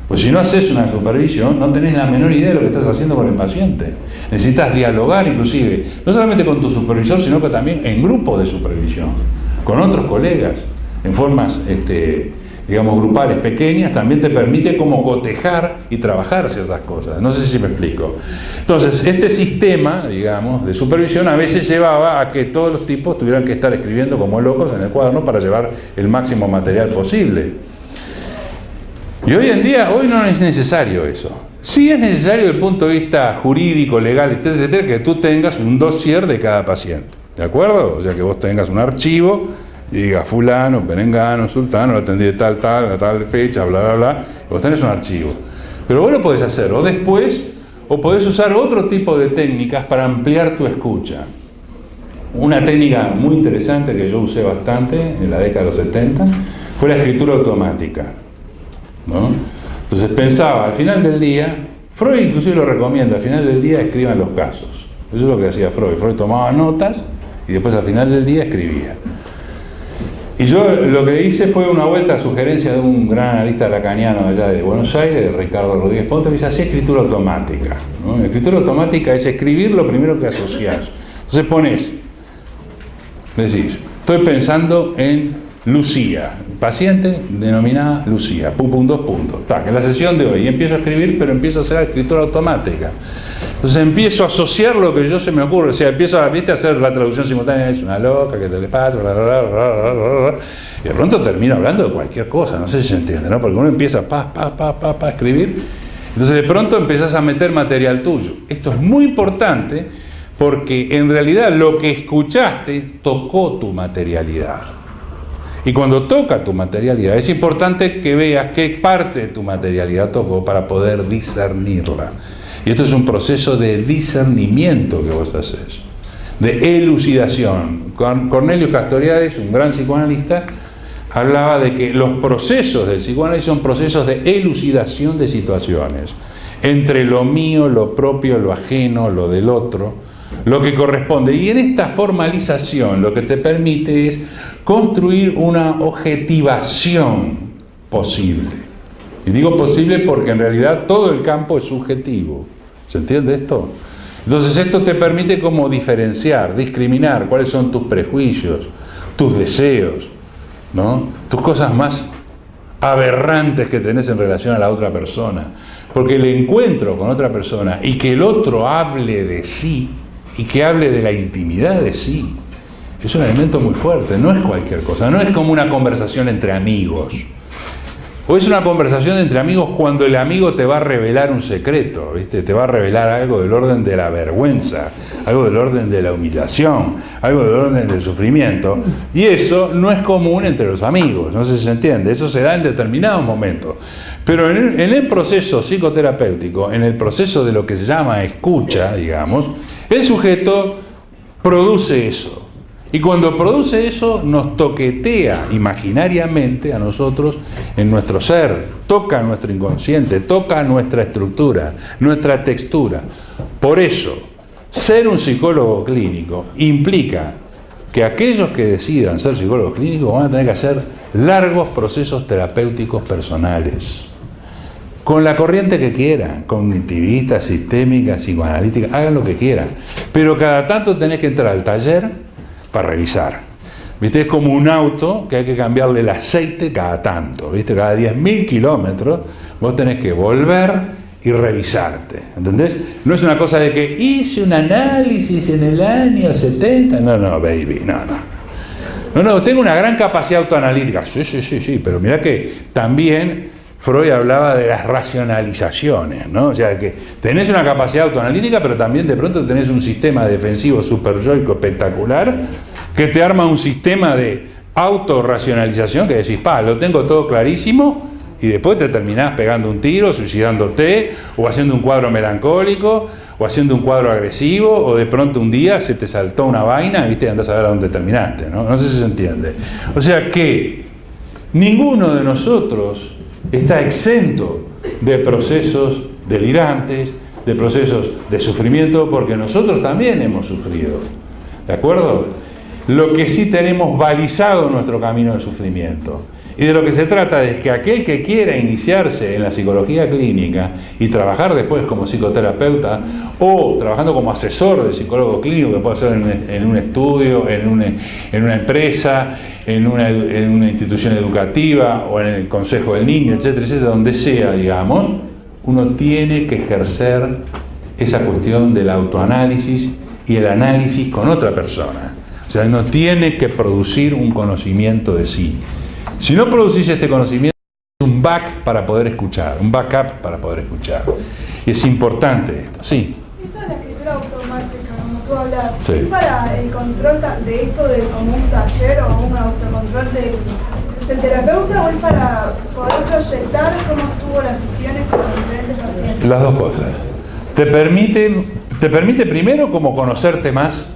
Pues si no haces una supervisión, no tenés la menor idea de lo que estás haciendo con el paciente. Necesitas dialogar inclusive, no solamente con tu supervisor, sino que también en grupos de supervisión, con otros colegas, en formas, digamos, grupales pequeñas, también te permite como cotejar y trabajar ciertas cosas. No sé si me explico. Entonces, este sistema, digamos, de supervisión a veces llevaba a que todos los tipos tuvieran que estar escribiendo como locos en el cuaderno para llevar el máximo material posible. Y hoy en día, hoy no es necesario eso. Sí es necesario desde el punto de vista jurídico, legal, etcétera, etcétera, que tú tengas un dossier de cada paciente. ¿De acuerdo? O sea, que vos tengas un archivo y diga fulano, perengano, sultano, lo atendí de tal, a tal fecha, bla, bla, bla. Vos tenés un archivo. Pero vos lo podés hacer o después, o podés usar otro tipo de técnicas para ampliar tu escucha. Una técnica muy interesante que yo usé bastante en la década de los 70 fue la escritura automática, ¿no? Entonces pensaba, al final del día, Freud inclusive lo recomienda, al final del día escriban los casos. Eso es lo que hacía Freud. Freud tomaba notas y después al final del día escribía. Y yo lo que hice fue una vuelta a sugerencia de un gran analista lacaniano allá de Buenos Aires, de Ricardo Rodríguez Ponte, que dice así escritura automática, ¿no? Escritura automática es escribir lo primero que asociás. Entonces decís, estoy pensando en Lucía, paciente denominada Lucía, dos puntos. En la sesión de hoy empiezo a escribir, pero empiezo a hacer escritura automática. Entonces empiezo a asociar lo que yo se me ocurre, o sea, empiezo a hacer la traducción simultánea, es una loca, que telepata, y de pronto termino hablando de cualquier cosa, no sé si se entiende, ¿no? Porque uno empieza a escribir, entonces de pronto empezás a meter material tuyo. Esto es muy importante porque en realidad lo que escuchaste tocó tu materialidad. Y cuando toca tu materialidad, es importante que veas qué parte de tu materialidad tocó para poder discernirla. Y esto es un proceso de discernimiento que vos haces, de elucidación. Cornelio Castoriadis, un gran psicoanalista, hablaba de que los procesos del psicoanálisis son procesos de elucidación de situaciones, entre lo mío, lo propio, lo ajeno, lo del otro, lo que corresponde. Y en esta formalización lo que te permite es construir una objetivación posible. Y digo posible porque en realidad todo el campo es subjetivo. ¿Se entiende esto? Entonces esto te permite como diferenciar, discriminar cuáles son tus prejuicios, tus deseos, ¿no? Tus cosas más aberrantes que tenés en relación a la otra persona. Porque el encuentro con otra persona y que el otro hable de sí y que hable de la intimidad de sí, es un elemento muy fuerte, no es cualquier cosa, no es como una conversación entre amigos. O es una conversación entre amigos cuando el amigo te va a revelar un secreto, ¿viste? Te va a revelar algo del orden de la vergüenza, algo del orden de la humillación, algo del orden del sufrimiento. Y eso no es común entre los amigos, no sé si se entiende, eso se da en determinados momentos. Pero en el proceso psicoterapéutico, en el proceso de lo que se llama escucha, digamos, el sujeto produce eso. Y cuando produce eso, nos toquetea imaginariamente a nosotros en nuestro ser, toca nuestro inconsciente, toca nuestra estructura, nuestra textura. Por eso, ser un psicólogo clínico implica que aquellos que decidan ser psicólogos clínicos van a tener que hacer largos procesos terapéuticos personales, con la corriente que quieran, cognitivista, sistémica, psicoanalítica, hagan lo que quieran, pero cada tanto tenés que entrar al taller para revisar. ¿Viste? Es como un auto que hay que cambiarle el aceite cada tanto, ¿viste? Cada 10.000 kilómetros vos tenés que volver y revisarte, ¿entendés? No es una cosa de que hice un análisis en el año 70, no, baby, no, tengo una gran capacidad autoanalítica, sí, pero mirá que también Freud hablaba de las racionalizaciones, ¿no? O sea, que tenés una capacidad autoanalítica, pero también de pronto tenés un sistema defensivo superyoico espectacular que te arma un sistema de autorracionalización que decís, lo tengo todo clarísimo, y después te terminás pegando un tiro, suicidándote, o haciendo un cuadro melancólico, o haciendo un cuadro agresivo, o de pronto un día se te saltó una vaina, ¿viste? Y andás a ver a dónde terminaste, ¿no? No sé si se entiende. O sea que ninguno de nosotros está exento de procesos delirantes, de procesos de sufrimiento, porque nosotros también hemos sufrido, ¿de acuerdo? Lo que sí tenemos balizado nuestro camino de sufrimiento. Y de lo que se trata es que aquel que quiera iniciarse en la psicología clínica y trabajar después como psicoterapeuta o trabajando como asesor de psicólogo clínico, que puede ser en un estudio, en una empresa, en una institución educativa o en el consejo del niño, etcétera, donde sea, digamos, uno tiene que ejercer esa cuestión del autoanálisis y el análisis con otra persona. O sea, uno tiene que producir un conocimiento de sí. Si no producís este conocimiento, es un backup para poder escuchar. Y es importante esto, sí. Esto de la escritura automática, como tú hablas, Sí. ¿es para el control de esto de como un taller o un autocontrol del terapeuta, o es para poder proyectar cómo estuvo las sesiones con diferentes pacientes? Las dos cosas. Te permite primero como conocerte más.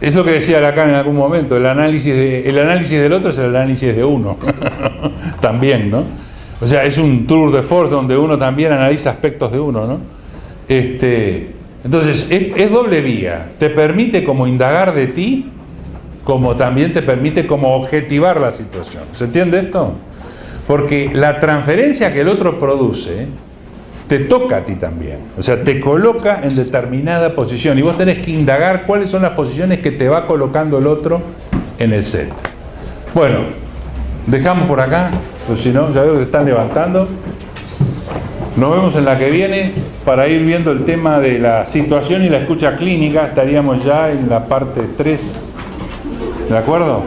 Es lo que decía Lacan en algún momento, el análisis del otro es el análisis de uno. También, ¿no? O sea, es un tour de force donde uno también analiza aspectos de uno, ¿no? Entonces, es doble vía. Te permite como indagar de ti, como también te permite como objetivar la situación. ¿Se entiende esto? Porque la transferencia que el otro produce te toca a ti también, o sea, te coloca en determinada posición y vos tenés que indagar cuáles son las posiciones que te va colocando el otro en el set. Bueno, dejamos por acá, pues si no, ya veo que se están levantando. Nos vemos en la que viene para ir viendo el tema de la situación y la escucha clínica. Estaríamos ya en la parte 3, ¿de acuerdo?